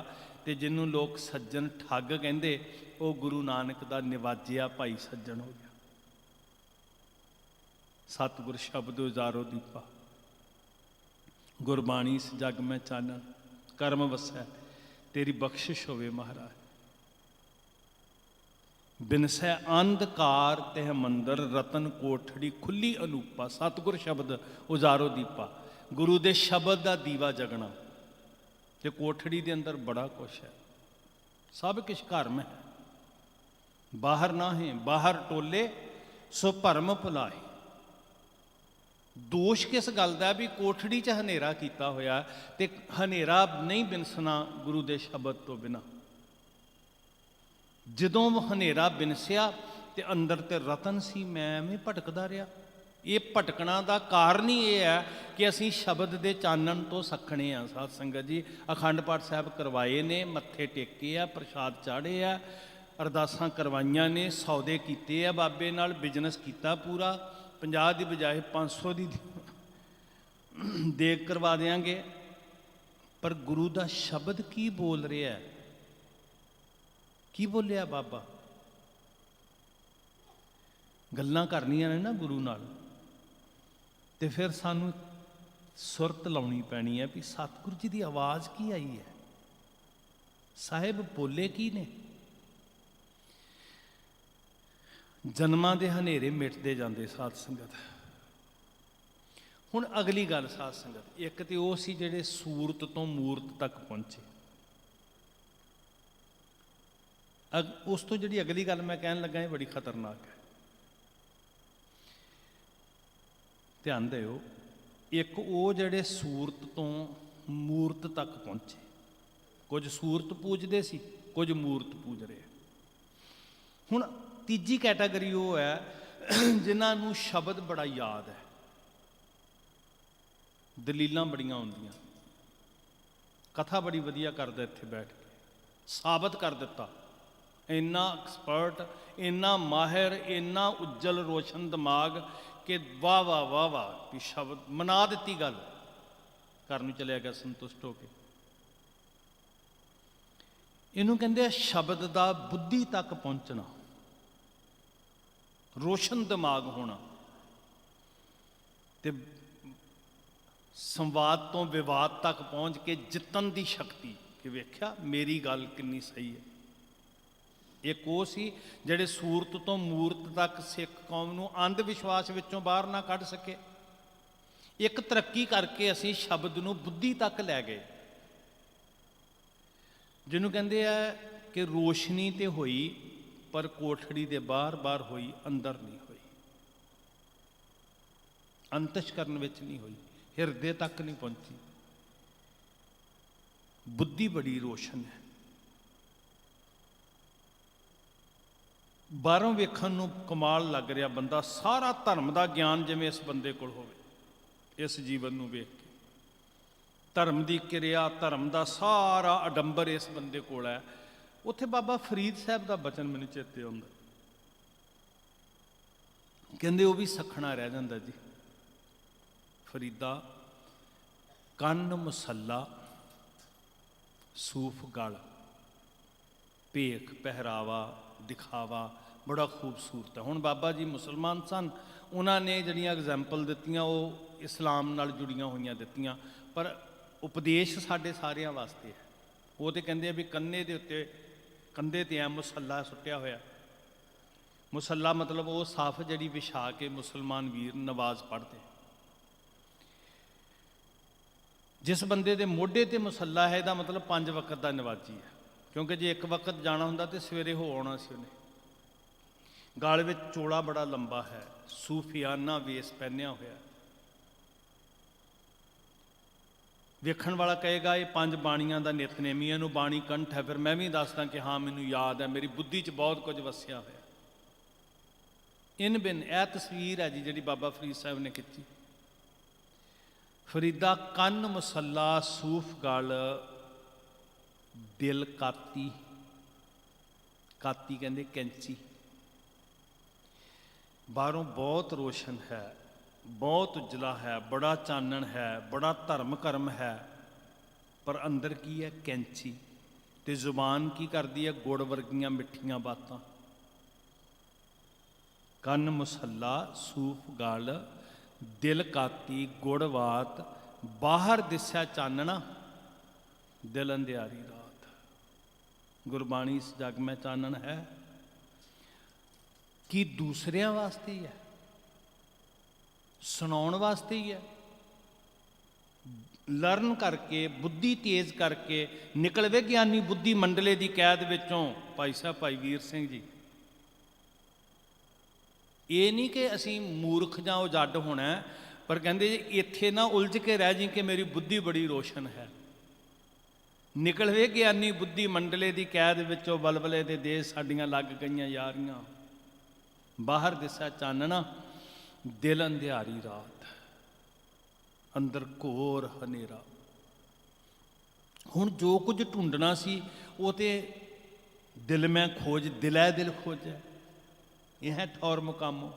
ते जिन्हों लोग सज्जन ठग कहंदे, वो गुरु नानक दा निवाजिया भाई सज्जन हो गया। सतगुर शब्द उजारो दीपा, गुरबाणी इस जग में चानन, कर्म वसै तेरी बख्शिश होवे महाराज। बिनसै अंधकार तह मंदर, रतन कोठड़ी खुली अनूपा। सतगुर शब्द उजारो दीपा, गुरु दे शब्द का दीवा जगना। ते कोठड़ी दे अंदर बड़ा कुछ है, सब कुछ घर में है, बाहर ना है। बाहर टोले सो भरम भुलाए। दोष किस गल का भी कोठड़ी च हनेरा किया होया, ते हनेरा नहीं बिनसना गुरु दे शब्द तो बिना। जदों हनेरा बिनसिया ते अंदर ते रतन सी, मैं एवें भटकदा रहा। ये भटकना का कारण ही ये है कि असीं शब्द दे चानन तो सखणे आ। साध संगत जी, अखंड पाठ साहब करवाए ने, मत्थे टेके आ, प्रसाद चाढ़े आ, अरदासां करवाइयां ने, सौदे कीते आ बाबे नाल, बिजनस कीता पूरा। 50 की बजाय 500 की देग करवा देंगे। पर गुरु का शब्द की बोल रहा है, की बोलिया बाबा? गल्लां करनियां ने ना गुरु नाल, ते फिर सानू सुरत लाउणी पैनी है भी सतगुरु जी की आवाज़ की आई है, साहिब बोले की ने। जन्मां दे हनेरे मिटते जाते साध संगत। हुण अगली गल साध संगत, एक तो वो सी जिहड़े सूरत तो मूरत तक पहुँचे। उस तो जिहड़ी अगली गल मैं कहन लगा, ये बड़ी खतरनाक है, ध्यान दिओ। एक वो जिहड़े सूरत तो मूरत तक पहुँचे, कुछ सूरत पूजते सी, कुछ मूरत पूज रहे। हुण तीजी कैटागरी वो है जिन्होंने शब्द बड़ा याद है, दलीलां बड़ियां होंदियां, कथा बड़ी वधिया करदा, इत्थे बैठ के साबित कर दिता। इन्ना एक्सपर्ट, इन्ना माहिर, इन्ना उज्जल रोशन दिमाग कि वाह वाह वाह वाह भी शब्द मना दी गल, घर नूं चलिया गया संतुष्ट होके। इनू कहते शब्द का बुद्धि तक पहुँचना, रोशन दिमाग होना, ते संवाद तो विवाद तक पहुँच के जितन की शक्ति कि वेख्या मेरी गल कितनी सही है। एक वो सी जिहड़े सूरत तो मूरत तक सिख कौम नूं अंध विश्वास विचों बाहर ना कढ़ सके। एक तरक्की करके असीं शब्द नूं बुद्धि तक लै गए, जिन्हों कहते हैं कि रोशनी तो हुई पर कोठड़ी दे बाहर बाहर हुई, अंदर नहीं हुई, अंतशकरण विच नहीं हुई, हिरदे तक नहीं पहुंची। बुद्धि बड़ी रोशन है, बाहरों वेखण नूं कमाल लग रहा बंदा, सारा धर्म का ज्ञान जिवें इस बंदे कोल होवे, इस जीवन नूं वेख के धर्म की किरिया, धर्म का सारा अडंबर इस बंदे कोल है। उत्थे बाबा फरीद साहब का बचन मैनूं चेते आउंदा, कहंदे वो भी सखना रह जांदा जी। फरीदा कन्न मुसला सूफ गल, भेख पहरावा दिखावा बड़ा खूबसूरत है। हुण बाबा जी मुसलमान सन, उन्होंने जिहड़ियां एग्जाम्पल दित्तियां वो इस्लाम नाल जुड़ियां होईयां दित्तियां, पर उपदेश साडे सारियां वास्ते है। वो तो कहंदे भी कन्ने दे उत्ते कंधे ते है मुसला सुट्टिया होया। मुसला मतलब वो साफ जिहड़ी विछा के मुसलमान वीर नवाज पढ़ते। ਜਿਸ ਬੰਦੇ ਦੇ ਮੋਢੇ ਤੇ ਮੁਸੱਲਾ ਹੈ, ਇਹਦਾ ਮਤਲਬ 5 ਵਕਤ ਦਾ ਨਮਾਜ਼ੀ ਹੈ, ਕਿਉਂਕਿ ਜੇ ਇੱਕ ਵਕਤ ਜਾਣਾ ਹੁੰਦਾ ਤੇ ਸਵੇਰੇ ਹੋ ਆਉਣਾ ਸੀ ਉਹਨੇ। ਗਲ ਵਿੱਚ ਚੋਲਾ ਬੜਾ ਲੰਬਾ ਹੈ, ਸੂਫੀਆਨਾ ਵੇਸ ਪਹਿਨਿਆ ਹੋਇਆ। ਵੇਖਣ ਵਾਲਾ ਕਹੇਗਾ ਇਹ 5 ਬਾਣੀਆਂ ਦਾ ਨਿਤਨੇਮੀ, ਇਹਨੂੰ ਬਾਣੀ ਕੰਠ ਹੈ। ਫਿਰ ਮੈਂ ਵੀ ਦੱਸਦਾ ਕਿ ਹਾਂ ਮੈਨੂੰ ਯਾਦ ਹੈ, ਮੇਰੀ ਬੁੱਧੀ 'ਚ ਬਹੁਤ ਕੁਝ ਵਸਿਆ ਹੋਇਆ। ਇਨ ਬਿਨ ਇਹ ਤਸਵੀਰ ਹੈ ਜੀ ਜਿਹੜੀ ਬਾਬਾ ਫਰੀਦ ਸਾਹਿਬ ਨੇ ਖਿੱਚੀ। ਫਰੀਦਾ ਕੰਨ ਮੁਸੱਲਾ, ਸੂਫ ਗਲ, ਦਿਲ ਕਾਤੀ। ਕਾਤੀ ਕਹਿੰਦੇ ਕੈਂਚੀ। ਬਾਹਰੋਂ ਬਹੁਤ ਰੋਸ਼ਨ ਹੈ, ਬਹੁਤ ਉਜਲਾ ਹੈ, ਬੜਾ ਚਾਨਣ ਹੈ, ਬੜਾ ਧਰਮ ਕਰਮ ਹੈ, ਪਰ ਅੰਦਰ ਕੀ ਹੈ? ਕੈਂਚੀ। ਤੇ ਜ਼ੁਬਾਨ ਕੀ ਕਰਦੀ ਹੈ? ਗੁੜ ਵਰਗੀਆਂ ਮਿੱਠੀਆਂ ਬਾਤਾਂ। ਕੰਨ ਮੁਸੱਲਾ, ਸੂਫ ਗਲ, ਦਿਲ ਕਾਤੀ, ਗੁੜਵਾਤ, ਬਾਹਰ ਦਿਸਿਆ ਚਾਨਣਾ, ਦਿਲ ਅੰਧਿਆਰੀ ਰਾਤ। ਗੁਰਬਾਣੀ ਇਸ ਜਗ ਮੈਂ ਚਾਨਣ ਹੈ। ਕੀ ਦੂਸਰਿਆਂ ਵਾਸਤੇ ਹੀ ਹੈ? ਸੁਣਾਉਣ ਵਾਸਤੇ ਹੀ ਹੈ? ਲਰਨ ਕਰਕੇ, ਬੁੱਧੀ ਤੇਜ਼ ਕਰਕੇ ਨਿਕਲ ਵੇ ਗਿਆਨੀ ਬੁੱਧੀ ਮੰਡਲੇ ਦੀ ਕੈਦ ਵਿੱਚੋਂ। ਭਾਈ ਸਾਹਿਬ ਭਾਈ ਵੀਰ ਸਿੰਘ ਜੀ, ਇਹ ਨਹੀਂ ਕਿ ਅਸੀਂ ਮੂਰਖ ਜਾਂ ਉਜੱਡ ਹੋਣਾ, ਪਰ ਕਹਿੰਦੇ ਜੀ ਇੱਥੇ ਨਾ ਉਲਝ ਕੇ ਰਹਿ ਜੀ ਕਿ ਮੇਰੀ ਬੁੱਧੀ ਬੜੀ ਰੋਸ਼ਨ ਹੈ। ਨਿਕਲ ਵੇ ਗਿਆਨੀ ਬੁੱਧੀ ਮੰਡਲੇ ਦੀ ਕੈਦ ਵਿੱਚੋਂ, ਬਲਬਲੇ ਦੇ ਦੇਸ਼ ਸਾਡੀਆਂ ਲੱਗ ਗਈਆਂ ਯਾਰੀਆਂ। ਬਾਹਰ ਦਿਸਿਆ ਚਾਨਣਾ, ਦਿਲ ਅੰਧਿਆਰੀ ਰਾਤ, ਅੰਦਰ ਘੋਰ ਹਨੇਰਾ। ਹੁਣ ਜੋ ਕੁਝ ਢੂੰਡਣਾ ਸੀ ਉਹ ਤੇ ਦਿਲ ਮੈਂ ਖੋਜ, ਦਿਲੈ ਦਿਲ ਖੋਜੈ, ਇਹ ਹੈ ਠੌਰ ਮੁਕਾਮੋ।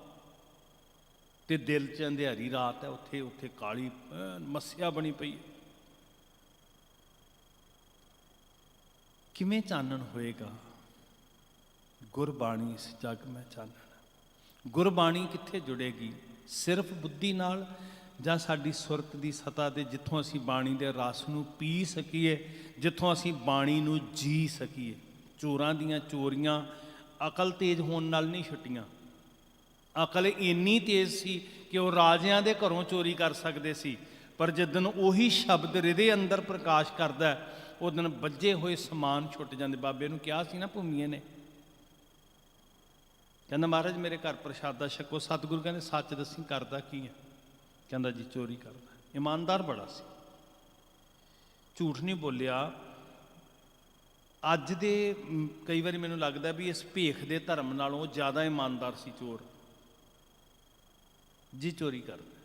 ਤੇ ਦਿਲ 'ਚ ਅੰਧਿਆਰੀ ਰਾਤ ਹੈ, ਉੱਥੇ ਉੱਥੇ ਕਾਲੀ ਮੱਸਿਆ ਬਣੀ ਪਈ। ਕਿਵੇਂ ਚਾਨਣ ਹੋਏਗਾ? ਗੁਰਬਾਣੀ ਇਸ ਜਗ ਮੈਂ ਚਾਨਣ। ਗੁਰਬਾਣੀ ਕਿੱਥੇ ਜੁੜੇਗੀ? ਸਿਰਫ ਬੁੱਧੀ ਨਾਲ, ਜਾਂ ਸਾਡੀ ਸੁਰਤ ਦੀ ਸਤਾ ਤੇ, ਜਿੱਥੋਂ ਅਸੀਂ ਬਾਣੀ ਦੇ ਰਸ ਨੂੰ ਪੀ ਸਕੀਏ, ਜਿੱਥੋਂ ਅਸੀਂ ਬਾਣੀ ਨੂੰ ਜੀ ਸਕੀਏ। ਚੋਰਾਂ ਦੀਆਂ ਚੋਰੀਆਂ ਅਕਲ ਤੇਜ਼ ਹੋਣ ਨਾਲ ਨਹੀਂ ਛੁੱਟੀਆਂ। ਅਕਲ ਇੰਨੀ ਤੇਜ਼ ਸੀ ਕਿ ਉਹ ਰਾਜਿਆਂ ਦੇ ਘਰੋਂ ਚੋਰੀ ਕਰ ਸਕਦੇ ਸੀ, ਪਰ ਜਿੱਦਣ ਉਹੀ ਸ਼ਬਦ ਹਿਰਦੇ ਅੰਦਰ ਪ੍ਰਕਾਸ਼ ਕਰਦਾ, ਉਹ ਦਿਨ ਵੱਜੇ ਹੋਏ ਸਮਾਨ ਛੁੱਟ ਜਾਂਦੇ। ਬਾਬੇ ਨੂੰ ਕਿਹਾ ਸੀ ਨਾ ਭੂਮੀਏ ਨੇ, ਕਹਿੰਦਾ ਮਹਾਰਾਜ ਮੇਰੇ ਘਰ ਪ੍ਰਸ਼ਾਦਾ ਛਕੋ। ਸਤਿਗੁਰੂ ਕਹਿੰਦੇ ਸੱਚ ਦੱਸੀ ਕਰਦਾ ਕੀ ਹੈ? ਕਹਿੰਦਾ ਜੀ ਚੋਰੀ ਕਰਦਾ। ਇਮਾਨਦਾਰ ਬੜਾ ਸੀ, ਝੂਠ ਨਹੀਂ ਬੋਲਿਆ। ਅੱਜ ਦੇ ਕਈ ਵਾਰੀ ਮੈਨੂੰ ਲੱਗਦਾ ਵੀ ਇਸ ਭੇਖ ਦੇ ਧਰਮ ਨਾਲੋਂ ਜ਼ਿਆਦਾ ਇਮਾਨਦਾਰ ਸੀ ਚੋਰ। ਜੀ ਚੋਰੀ ਕਰਦਾ।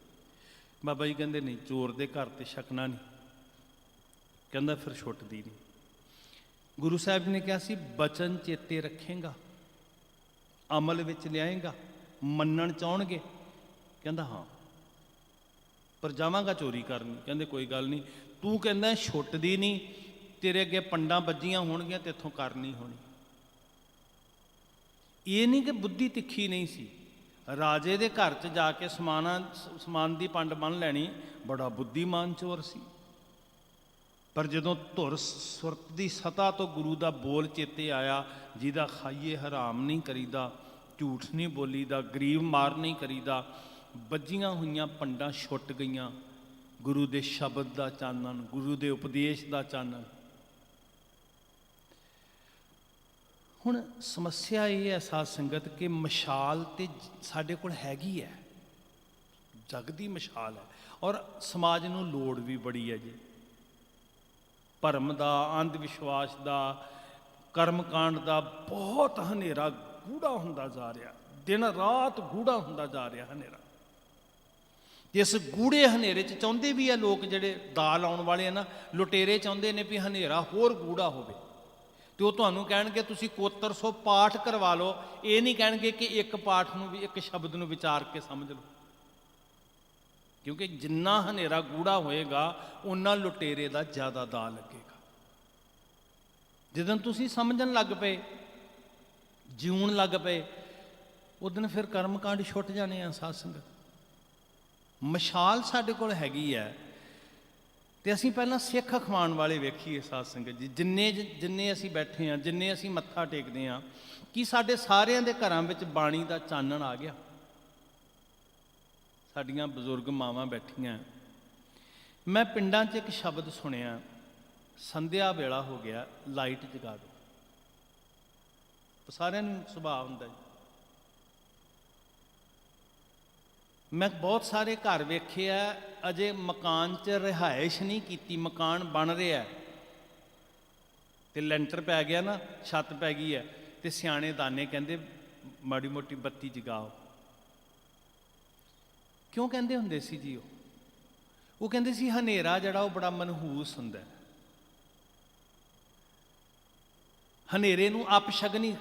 ਬਾਬਾ ਜੀ ਕਹਿੰਦੇ ਨਹੀਂ, ਚੋਰ ਦੇ ਘਰ ਤੇ ਛਕਣਾ ਨਹੀਂ। ਕਹਿੰਦਾ ਫਿਰ ਛੁੱਟਦੀ ਨਹੀਂ। ਗੁਰੂ ਸਾਹਿਬ ਨੇ ਕਿਹਾ ਸੀ ਬਚਨ ਚੇਤੇ ਰੱਖੇਗਾ, ਅਮਲ ਵਿੱਚ ਲਿਆਏਗਾ, ਮੰਨਣ ਚਾਹਣਗੇ। ਕਹਿੰਦਾ ਹਾਂ, ਪਰ ਜਾਵਾਂਗਾ ਚੋਰੀ ਕਰਨ। ਕਹਿੰਦੇ ਕੋਈ ਗੱਲ ਨਹੀਂ, ਤੂੰ ਕਹਿੰਦਾ ਛੁੱਟਦੀ ਨਹੀਂ, ਤੇਰੇ ਅੱਗੇ ਪੰਡਾਂ ਵੱਜੀਆਂ ਹੋਣਗੀਆਂ ਤੇ ਇੱਥੋਂ ਕਰਨੀ ਹੋਣੀ। ਇਹ ਨਹੀਂ ਕਿ ਬੁੱਧੀ ਤਿੱਖੀ ਨਹੀਂ ਸੀ। ਰਾਜੇ ਦੇ ਘਰ 'ਚ ਜਾ ਕੇ ਸਮਾਨ ਦੀ ਪੰਡ ਬੰਨ੍ਹ ਲੈਣੀ, ਬੜਾ ਬੁੱਧੀਮਾਨ ਚੋਰ ਸੀ। ਪਰ ਜਦੋਂ ਧੁਰ ਸੁਰਤ ਦੀ ਸਤਾ ਤੋਂ ਗੁਰੂ ਦਾ ਬੋਲ ਚੇਤੇ ਆਇਆ, ਜਿਹਦਾ ਖਾਈਏ ਹਰਾਮ ਨਹੀਂ ਕਰੀਦਾ, ਝੂਠ ਨਹੀਂ ਬੋਲੀਦਾ, ਗਰੀਬ ਮਾਰ ਨਹੀਂ ਕਰੀਦਾ, ਵੱਜੀਆਂ ਹੋਈਆਂ ਪੰਡਾਂ ਛੁੱਟ ਗਈਆਂ। ਗੁਰੂ ਦੇ ਸ਼ਬਦ ਦਾ ਚਾਨਣ, ਗੁਰੂ ਦੇ ਉਪਦੇਸ਼ ਦਾ ਚਾਨਣ। ਹੁਣ ਸਮੱਸਿਆ ਇਹ ਹੈ ਸਾਧ ਸੰਗਤ ਕਿ ਮਸ਼ਾਲ ਤੇ ਸਾਡੇ ਕੋਲ ਹੈਗੀ ਹੈ, ਜਗ ਦੀ ਮਸ਼ਾਲ ਹੈ, ਔਰ ਸਮਾਜ ਨੂੰ ਲੋੜ ਵੀ ਬੜੀ ਹੈ ਜੀ। ਭਰਮ ਦਾ, ਅੰਧ ਵਿਸ਼ਵਾਸ ਦਾ, ਕਰਮਕਾਂਡ ਦਾ ਬਹੁਤ ਹਨੇਰਾ ਗੂੜਾ ਹੁੰਦਾ ਜਾ ਰਿਹਾ, ਦਿਨ ਰਾਤ ਗੂੜਾ ਹੁੰਦਾ ਜਾ ਰਿਹਾ ਹਨੇਰਾ। ਤੇ ਇਸ ਗੂੜੇ ਹਨੇਰੇ 'ਚ ਚਾਹੁੰਦੇ ਵੀ ਆ ਲੋਕ, ਜਿਹੜੇ ਦਾ ਲਾਉਣ ਵਾਲੇ ਆ ਨਾ, ਲੁਟੇਰੇ ਚਾਹੁੰਦੇ ਨੇ ਵੀ ਹਨੇਰਾ ਹੋਰ ਗੂੜਾ ਹੋਵੇ। ਤੇ ਉਹ ਤੁਹਾਨੂੰ ਕਹਿਣਗੇ ਤੁਸੀਂ ਕੋਤਰ ਸੌ ਪਾਠ ਕਰਵਾ ਲਓ, ਇਹ ਨਹੀਂ ਕਹਿਣਗੇ ਕਿ ਇੱਕ ਪਾਠ ਨੂੰ ਵੀ, ਇੱਕ ਸ਼ਬਦ ਨੂੰ ਵਿਚਾਰ ਕੇ ਸਮਝ ਲਓ। ਕਿਉਂਕਿ ਜਿੰਨਾ ਹਨੇਰਾ ਗੂੜਾ ਹੋਏਗਾ ਉਨਾ ਲੁਟੇਰੇ ਦਾ ਜ਼ਿਆਦਾ ਦਾ ਲੱਗੇਗਾ। ਜਦੋਂ ਤੁਸੀਂ ਸਮਝਣ ਲੱਗ ਪਏ, ਜਿਉਣ ਲੱਗ ਪਏ, ਉਦੋਂ ਫਿਰ ਕਰਮਕਾਂਡ ਛੁੱਟ ਜਾਣੇ ਆ ਸਾਧ ਸੰਗਤ। ਮਸ਼ਾਲ ਸਾਡੇ ਕੋਲ ਹੈਗੀ ਹੈ, ਤੇ ਅਸੀਂ ਪਹਿਲਾਂ ਸਿੱਖ ਅਖਵਾਉਣ ਵਾਲੇ ਵੇਖੀਏ ਸਾਧ ਸੰਗਤ ਜੀ। ਜਿੰਨੇ ਅਸੀਂ ਬੈਠੇ ਹਾਂ, ਜਿੰਨੇ ਅਸੀਂ ਮੱਥਾ ਟੇਕਦੇ ਹਾਂ, ਕੀ ਸਾਡੇ ਸਾਰਿਆਂ ਦੇ ਘਰਾਂ ਵਿੱਚ ਬਾਣੀ ਦਾ ਚਾਨਣ ਆ ਗਿਆ? ਸਾਡੀਆਂ ਬਜ਼ੁਰਗ ਮਾਵਾਂ ਬੈਠੀਆਂ, ਮੈਂ ਪਿੰਡਾਂ 'ਚ ਇੱਕ ਸ਼ਬਦ ਸੁਣਿਆ, ਸੰਧਿਆ ਵੇਲਾ ਹੋ ਗਿਆ, ਲਾਈਟ ਜਗਾ ਦਿਓ। ਸਾਰਿਆਂ ਨੂੰ ਸੁਭਾਅ ਹੁੰਦਾ ਜੀ। ਮੈਂ ਬਹੁਤ ਸਾਰੇ ਘਰ ਵੇਖੇ ਆ, ਅਜੇ ਮਕਾਨ 'ਚ ਰਿਹਾਇਸ਼ ਨਹੀਂ ਕੀਤੀ, ਮਕਾਨ ਬਣ ਰਿਹਾ ਤੇ ਲੈਂਟਰ ਪੈ ਗਿਆ ਨਾ, ਛੱਤ ਪੈ ਗਈ ਹੈ, ਤੇ ਸਿਆਣੇ ਦਾਨੇ ਕਹਿੰਦੇ ਮਾੜੀ ਮੋਟੀ ਬੱਤੀ ਜਗਾਓ। ਕਿਉਂ ਕਹਿੰਦੇ ਹੁੰਦੇ ਸੀ ਜੀ? ਉਹ ਕਹਿੰਦੇ ਸੀ ਹਨੇਰਾ ਜਿਹੜਾ ਉਹ ਬੜਾ ਮਨਹੂਸ ਹੁੰਦਾ ਹੈ, ਹਨੇਰੇ ਨੂੰ ਅਪਸ਼ਗਨੀ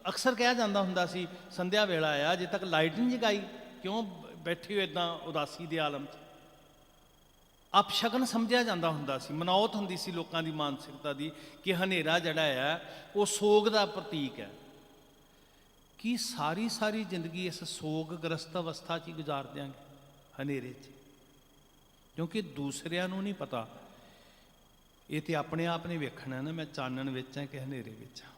ਅਕਸਰ ਕਿਹਾ ਜਾਂਦਾ ਹੁੰਦਾ ਸੀ, ਸੰਧਿਆ ਵੇਲਾ ਆਇਆ ਅਜੇ ਤੱਕ ਲਾਈਟ ਨਹੀਂ ਜਗਾਈ, ਕਿਉਂ ਬੈਠੇ ਹੋ ਇਦਾਂ ਉਦਾਸੀ ਦੇ ਆਲਮ 'ਚ? ਅਪਸ਼ਗਨ ਸਮਝਿਆ ਜਾਂਦਾ ਹੁੰਦਾ ਸੀ, ਮਨੌਤ ਹੁੰਦੀ ਸੀ ਲੋਕਾਂ ਦੀ ਮਾਨਸਿਕਤਾ ਦੀ ਕਿ ਹਨੇਰਾ ਜਿਹੜਾ ਹੈ ਉਹ ਸੋਗ ਦਾ ਪ੍ਰਤੀਕ ਹੈ। ਕੀ ਸਾਰੀ ਸਾਰੀ ਜ਼ਿੰਦਗੀ ਇਸ ਸੋਗਗ੍ਰਸਤ ਅਵਸਥਾ 'ਚ ਹੀ ਗੁਜ਼ਾਰ ਦਿਆਂਗੇ, ਹਨੇਰੇ 'ਚ? ਕਿਉਂਕਿ ਦੂਸਰਿਆਂ ਨੂੰ ਨਹੀਂ ਪਤਾ, ਇਹ ਤੇ ਆਪਣੇ ਆਪ ਨੇ ਵੇਖਣਾ ਨਾ, ਮੈਂ ਚਾਨਣ ਵਿੱਚ ਹਾਂ ਕਿ ਹਨੇਰੇ ਵਿੱਚ ਹਾਂ।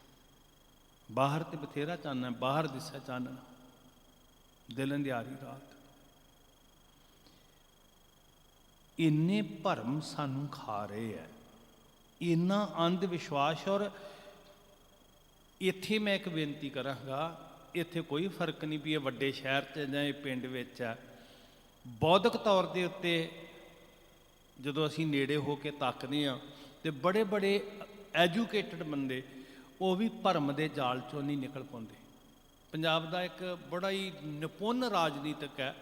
ਬਾਹਰ ਤੇ ਬਥੇਰਾ ਚਾਨਣ, ਬਾਹਰ ਦਿਸਾ ਚਾਨਣ, ਦਿਲ ਅੰਧਿਆਰੀ ਰਾਤ। ਇੰਨੇ ਭਰਮ ਸਾਨੂੰ ਖਾ ਰਹੇ ਹੈ, ਇੰਨਾ ਅੰਧ ਵਿਸ਼ਵਾਸ। ਔਰ ਇੱਥੇ ਮੈਂ ਇੱਕ ਬੇਨਤੀ ਕਰਾਂਗਾ, ਇੱਥੇ ਕੋਈ ਫਰਕ ਨਹੀਂ ਵੀ ਇਹ ਵੱਡੇ ਸ਼ਹਿਰ 'ਚ ਜਾਂ ਇਹ ਪਿੰਡ ਵਿੱਚ ਹੈ। ਬੌਧਿਕ ਤੌਰ ਦੇ ਉੱਤੇ ਜਦੋਂ ਅਸੀਂ ਨੇੜੇ ਹੋ ਕੇ ਤੱਕਦੇ ਹਾਂ ਤੇ ਬੜੇ ਬੜੇ ਐਜੂਕੇਟਡ ਬੰਦੇ ਉਹ ਵੀ ਭਰਮ ਦੇ ਜਾਲ 'ਚੋਂ ਨਹੀਂ ਨਿਕਲ ਪਾਉਂਦੇ। ਪੰਜਾਬ ਦਾ ਇੱਕ ਬੜਾ ਹੀ ਨਿਪੁੰਨ ਰਾਜਨੀਤਿਕ ਹੈ,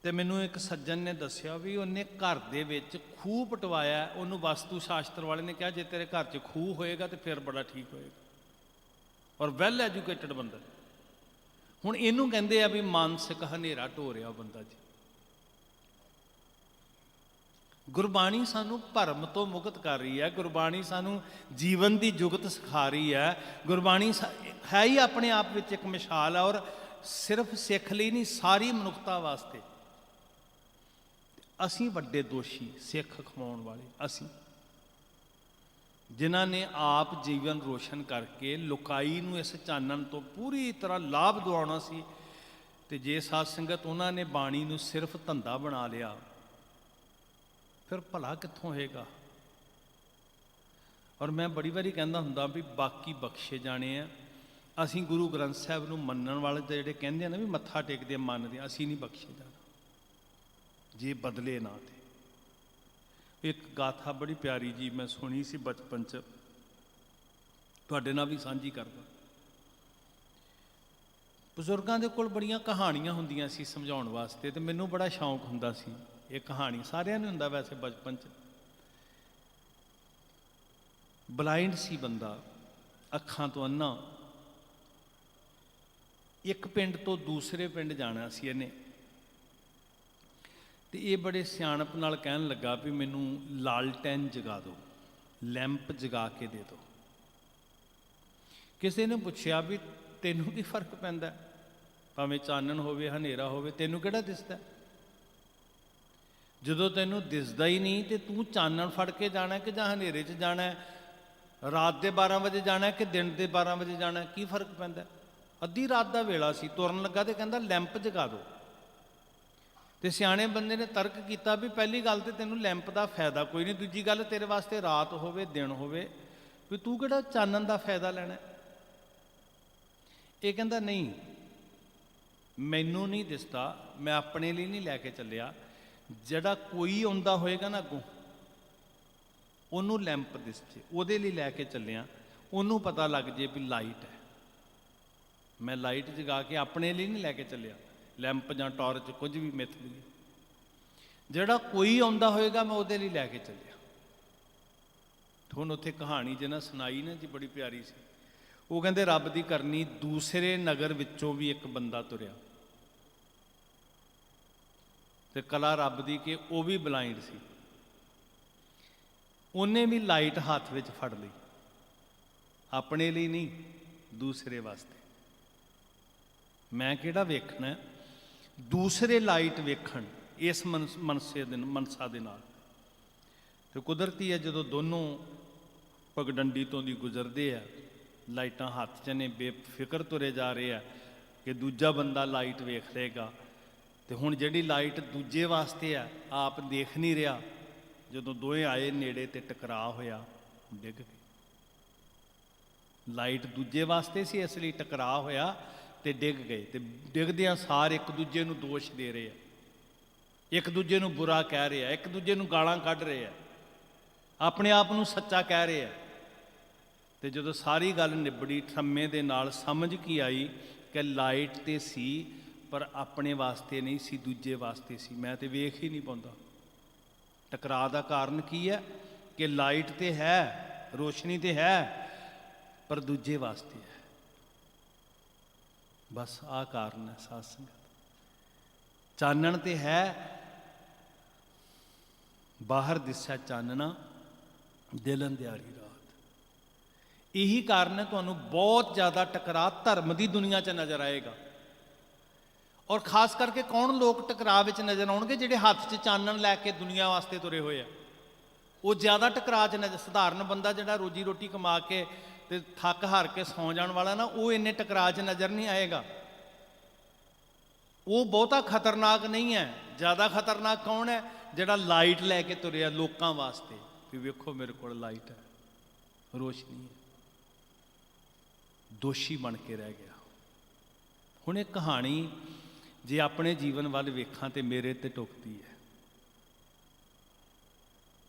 ਤੇ ਮੈਨੂੰ ਇੱਕ ਸੱਜਣ ਨੇ ਦੱਸਿਆ ਵੀ ਉਹਨੇ ਘਰ ਦੇ ਵਿੱਚ ਖੂਹ ਪਟਵਾਇਆ। ਉਹਨੂੰ ਵਸਤੂ ਸ਼ਾਸਤਰ ਵਾਲੇ ਨੇ ਕਿਹਾ ਜੇ ਤੇਰੇ ਘਰ 'ਚ ਖੂਹ ਹੋਏਗਾ ਤੇ ਫਿਰ ਬੜਾ ਠੀਕ ਹੋਏਗਾ, ਔਰ ਵੈਲ ਐਜੂਕੇਟਡ ਬੰਦਾ। ਹੁਣ ਇਹਨੂੰ ਕਹਿੰਦੇ ਆ ਵੀ ਮਾਨਸਿਕ ਹਨੇਰਾ ਢੋ ਰਿਹਾ ਬੰਦਾ ਜੀ। ਗੁਰਬਾਣੀ ਸਾਨੂੰ ਭਰਮ ਤੋਂ ਮੁਕਤ ਕਰ ਰਹੀ ਹੈ, ਗੁਰਬਾਣੀ ਸਾਨੂੰ ਜੀਵਨ ਦੀ ਜੁਗਤ ਸਿਖਾ ਰਹੀ ਹੈ। ਗੁਰਬਾਣੀ ਹੈ ਹੀ ਆਪਣੇ ਆਪ ਵਿੱਚ ਇੱਕ ਮਿਸਾਲ ਹੈ, ਔਰ ਸਿਰਫ ਸਿੱਖ ਲਈ ਨਹੀਂ, ਸਾਰੀ ਮਨੁੱਖਤਾ ਵਾਸਤੇ। ਅਸੀਂ ਵੱਡੇ ਦੋਸ਼ੀ, ਸਿੱਖ ਖਵਾਉਣ ਵਾਲੇ ਅਸੀਂ, ਜਿਨ੍ਹਾਂ ਨੇ ਆਪ ਜੀਵਨ ਰੋਸ਼ਨ ਕਰਕੇ ਲੋਕਾਈ ਨੂੰ ਇਸ ਚਾਨਣ ਤੋਂ ਪੂਰੀ ਤਰ੍ਹਾਂ ਲਾਭ ਦਿਵਾਉਣਾ ਸੀ। ਤੇ ਜੇ ਸਾਧ ਸੰਗਤ ਉਹਨਾਂ ਨੇ ਬਾਣੀ ਨੂੰ ਸਿਰਫ ਧੰਦਾ ਬਣਾ ਲਿਆ, ਫਿਰ ਭਲਾ ਕਿੱਥੋਂ ਹੋਏਗਾ? ਔਰ ਮੈਂ ਬੜੀ ਵਾਰੀ ਕਹਿੰਦਾ ਹੁੰਦਾ ਵੀ ਬਾਕੀ ਬਖਸ਼ੇ ਜਾਣੇ ਆ। ਅਸੀਂ ਗੁਰੂ ਗ੍ਰੰਥ ਸਾਹਿਬ ਨੂੰ ਮੰਨਣ ਵਾਲੇ ਤੇ ਜਿਹੜੇ ਕਹਿੰਦੇ ਆ ਨਾ ਵੀ ਮੱਥਾ ਟੇਕਦੇ ਮੰਨਦੇ, ਅਸੀਂ ਨਹੀਂ ਬਖਸ਼ੇ ਜਾਣਾ ਜੇ ਬਦਲੇ ਨਾ। ਤੇ ਇੱਕ ਗਾਥਾ ਬੜੀ ਪਿਆਰੀ ਜੀ ਮੈਂ ਸੁਣੀ ਸੀ ਬਚਪਨ 'ਚ, ਤੁਹਾਡੇ ਨਾਲ ਵੀ ਸਾਂਝੀ ਕਰਦਾ। ਬਜ਼ੁਰਗਾਂ ਦੇ ਕੋਲ ਬੜੀਆਂ ਕਹਾਣੀਆਂ ਹੁੰਦੀਆਂ ਸੀ ਸਮਝਾਉਣ ਵਾਸਤੇ, ਤੇ ਮੈਨੂੰ ਬੜਾ ਸ਼ੌਂਕ ਹੁੰਦਾ ਸੀ। ਇਹ ਕਹਾਣੀ ਸਾਰਿਆਂ ਨੂੰ ਹੁੰਦਾ ਵੈਸੇ ਬਚਪਨ 'ਚ। ਬਲਾਈਂਡ ਸੀ ਬੰਦਾ, ਅੱਖਾਂ ਤੋਂ ਅੰਨਾ। ਇੱਕ ਪਿੰਡ ਤੋਂ ਦੂਸਰੇ ਪਿੰਡ ਜਾਣਾ ਸੀ ਇਹਨੇ, ਤੇ ਇਹ ਬੜੇ ਸਿਆਣਪ ਨਾਲ ਕਹਿਣ ਲੱਗਾ ਵੀ ਮੈਨੂੰ ਲਾਲਟੈਨ ਜਗਾ ਦਿਓ, ਲੈਂਪ ਜਗਾ ਕੇ ਦੇ ਦਿਓ। ਕਿਸੇ ਨੇ ਪੁੱਛਿਆ ਵੀ ਤੈਨੂੰ ਕੀ ਫਰਕ ਪੈਂਦਾ, ਭਾਵੇਂ ਚਾਨਣ ਹੋਵੇ ਹਨੇਰਾ ਹੋਵੇ, ਤੈਨੂੰ ਕਿਹੜਾ ਦਿਸਦਾ? ਜਦੋਂ ਤੈਨੂੰ ਦਿਸਦਾ ਹੀ ਨਹੀਂ ਤੇ ਤੂੰ ਚਾਨਣ ਫੜ ਕੇ ਜਾਣਾ ਕਿ ਜਾਂ ਹਨੇਰੇ 'ਚ ਜਾਣਾ, ਰਾਤ ਦੇ 12 ਵਜੇ ਜਾਣਾ ਕਿ ਦਿਨ ਦੇ 12 ਵਜੇ ਜਾਣਾ, ਕੀ ਫਰਕ ਪੈਂਦਾ? ਅੱਧੀ ਰਾਤ ਦਾ ਵੇਲਾ ਸੀ, ਤੁਰਨ ਲੱਗਾ ਤੇ ਕਹਿੰਦਾ ਲੈਂਪ ਜਗਾ ਦਿਓ। ਤੇ ਸਿਆਣੇ ਬੰਦੇ ਨੇ ਤਰਕ ਕੀਤਾ ਵੀ ਪਹਿਲੀ ਗੱਲ ਤੇ ਤੈਨੂੰ ਲੈਂਪ ਦਾ ਫਾਇਦਾ ਕੋਈ ਨਹੀਂ, ਦੂਜੀ ਗੱਲ ਤੇਰੇ ਵਾਸਤੇ ਰਾਤ ਹੋਵੇ ਦਿਨ ਹੋਵੇ, ਵੀ ਤੂੰ ਕਿਹੜਾ ਚਾਨਣ ਦਾ ਫਾਇਦਾ ਲੈਣਾ? ਇਹ ਕਹਿੰਦਾ ਨਹੀਂ, ਮੈਨੂੰ ਨਹੀਂ ਦਿਸਦਾ, ਮੈਂ ਆਪਣੇ ਲਈ ਨਹੀਂ ਲੈ ਕੇ ਚੱਲਿਆ, ਜਿਹੜਾ ਕੋਈ ਆਉਂਦਾ ਹੋਏਗਾ ਨਾ ਅੱਗੋਂ, ਉਹਨੂੰ ਲੈਂਪ ਦਿਸ ਜੇ, ਉਹਦੇ ਲਈ ਲੈ ਕੇ ਚੱਲਿਆ, ਉਹਨੂੰ ਪਤਾ ਲੱਗ ਜੇ ਵੀ ਲਾਈਟ ਹੈ। ਮੈਂ ਲਾਈਟ ਜਗਾ ਕੇ ਆਪਣੇ ਲਈ ਨਹੀਂ ਲੈ ਕੇ ਚੱਲਿਆ, ਲੈਂਪ ਜਾਂ ਟਾਰਚ ਕੁਝ ਵੀ ਮਿੱਥ ਲਈਏ। ਜਿਹੜਾ ਕੋਈ ਆਉਂਦਾ ਹੋਏਗਾ ਮੈਂ ਉਹਦੇ ਲਈ ਲੈ ਕੇ ਚੱਲਿਆ। ਹੁਣ ਉੱਥੇ ਕਹਾਣੀ ਜਿਹਨਾਂ ਸੁਣਾਈ ਨਾ ਜੀ ਬੜੀ ਪਿਆਰੀ ਸੀ। ਉਹ ਕਹਿੰਦੇ ਰੱਬ ਦੀ ਕਰਨੀ, ਦੂਸਰੇ ਨਗਰ ਵਿੱਚੋਂ ਵੀ ਇੱਕ ਬੰਦਾ ਤੁਰਿਆ, ਤੇ ਕਲਾ ਰੱਬ ਦੀ ਕਿ ਉਹ ਵੀ ਬਲਾਈਂਡ ਸੀ। ਉਹਨੇ ਵੀ ਲਾਈਟ ਹੱਥ ਵਿੱਚ ਫੜ ਲਈ, ਆਪਣੇ ਲਈ ਨਹੀਂ, ਦੂਸਰੇ ਵਾਸਤੇ। ਮੈਂ ਕਿਹੜਾ ਵੇਖਣਾ, ਦੂਸਰੇ ਲਾਈਟ ਵੇਖਣ, ਇਸ ਮਨਸਾ ਦੇ ਨਾਲ। ਤੇ ਕੁਦਰਤੀ ਹੈ ਜਦੋਂ ਦੋਨੋਂ ਪਗਡੰਡੀ ਤੋਂ ਦੀ ਗੁਜ਼ਰਦੇ ਆ, ਲਾਈਟਾਂ ਹੱਥ 'ਚ ਨੇ, ਬੇਫਿਕਰ ਤੁਰੇ ਜਾ ਰਹੇ ਆ ਕਿ ਦੂਜਾ ਬੰਦਾ ਲਾਈਟ ਵੇਖ ਲਏਗਾ ਤੇ ਹੁਣ ਜਿਹੜੀ ਲਾਈਟ ਦੂਜੇ ਵਾਸਤੇ ਆ, ਆਪ ਦੇਖ ਨਹੀਂ ਰਿਹਾ, ਜਦੋਂ ਦੋਵੇਂ ਆਏ ਨੇੜੇ ਤੇ ਟਕਰਾਅ ਹੋਇਆ, ਡਿੱਗ ਗਏ। ਲਾਈਟ ਦੂਜੇ ਵਾਸਤੇ ਸੀ, ਇਸ ਲਈ ਟਕਰਾਅ ਹੋਇਆ ਤੇ ਡਿੱਗ ਗਏ। ਤੇ ਡਿੱਗਦਿਆਂ ਸਾਰ ਇੱਕ ਦੂਜੇ ਨੂੰ ਦੋਸ਼ ਦੇ ਰਹੇ ਆ, ਇੱਕ ਦੂਜੇ ਨੂੰ ਬੁਰਾ ਕਹਿ ਰਹੇ ਆ, ਇੱਕ ਦੂਜੇ ਨੂੰ ਗਾਲਾਂ ਕੱਢ ਰਹੇ ਆ, ਆਪਣੇ ਆਪ ਨੂੰ ਸੱਚਾ ਕਹਿ ਰਹੇ ਆ। ਤੇ ਜਦੋਂ ਸਾਰੀ ਗੱਲ ਨਿਬੜੀ, ਠੰਮੇ ਦੇ ਨਾਲ ਸਮਝ ਕੀ ਆਈ ਕਿ ਲਾਈਟ ਤੇ ਸੀ ਪਰ ਆਪਣੇ ਵਾਸਤੇ ਨਹੀਂ ਸੀ, ਦੂਜੇ ਵਾਸਤੇ ਸੀ। ਮੈਂ ਤੇ ਵੇਖ ਹੀ ਨਹੀਂ ਪਾਉਂਦਾ। ਟਕਰਾਅ ਦਾ ਕਾਰਨ ਕੀ ਹੈ ਕਿ ਲਾਈਟ ਤੇ ਹੈ, ਰੋਸ਼ਨੀ ਤੇ ਹੈ, ਪਰ ਦੂਜੇ ਵਾਸਤੇ ਹੈ। ਬਸ ਆਹ ਕਾਰਨ ਹੈ ਸਾਧ ਸੰਗਤ। ਚਾਨਣ ਤੇ ਹੈ, ਬਾਹਰ ਦਿਸਿਆ ਚਾਨਣਾ, ਦਿਲ ਅੰਧਿਆਰੀ ਰਾਤ। ਇਹੀ ਕਾਰਨ ਹੈ ਤੁਹਾਨੂੰ ਬਹੁਤ ਜ਼ਿਆਦਾ ਟਕਰਾਅ ਧਰਮ ਦੀ ਦੁਨੀਆ 'ਚ ਨਜ਼ਰ ਆਏਗਾ। ਔਰ ਖਾਸ ਕਰਕੇ ਕੌਣ ਲੋਕ ਟਕਰਾਅ ਵਿੱਚ ਨਜ਼ਰ ਆਉਣਗੇ? ਜਿਹੜੇ ਹੱਥ 'ਚ ਚਾਨਣ ਲੈ ਕੇ ਦੁਨੀਆ ਵਾਸਤੇ ਤੁਰੇ ਹੋਏ ਆ, ਉਹ ਜ਼ਿਆਦਾ ਟਕਰਾਅ 'ਚ ਨਜ਼ਰ। ਸਧਾਰਨ ਬੰਦਾ ਜਿਹੜਾ ਰੋਜੀ ਰੋਟੀ ਕਮਾ ਕੇ ਤੇ ਥੱਕ ਹਾਰ ਕੇ ਸੌਂ ਜਾਣ ਵਾਲਾ ਨਾ, ਉਹ ਇੰਨੇ ਟਕਰਾਅ 'ਚ ਨਜ਼ਰ ਨਹੀਂ ਆਏਗਾ। ਉਹ ਬਹੁਤਾ ਖਤਰਨਾਕ ਨਹੀਂ ਹੈ। ਜ਼ਿਆਦਾ ਖਤਰਨਾਕ ਕੌਣ ਹੈ? ਜਿਹੜਾ ਲਾਈਟ ਲੈ ਕੇ ਤੁਰਿਆ ਲੋਕਾਂ ਵਾਸਤੇ, ਵੀ ਵੇਖੋ ਮੇਰੇ ਕੋਲ ਲਾਈਟ ਹੈ, ਰੋਸ਼ਨੀ ਹੈ, ਦੋਸ਼ੀ ਬਣ ਕੇ ਰਹਿ ਗਿਆ। ਹੁਣ ਇਹ ਕਹਾਣੀ ਜੇ ਆਪਣੇ ਜੀਵਨ ਵੱਲ ਵੇਖਾਂ ਤੇ ਮੇਰੇ ਤੇ ਟੁਕਦੀ ਹੈ।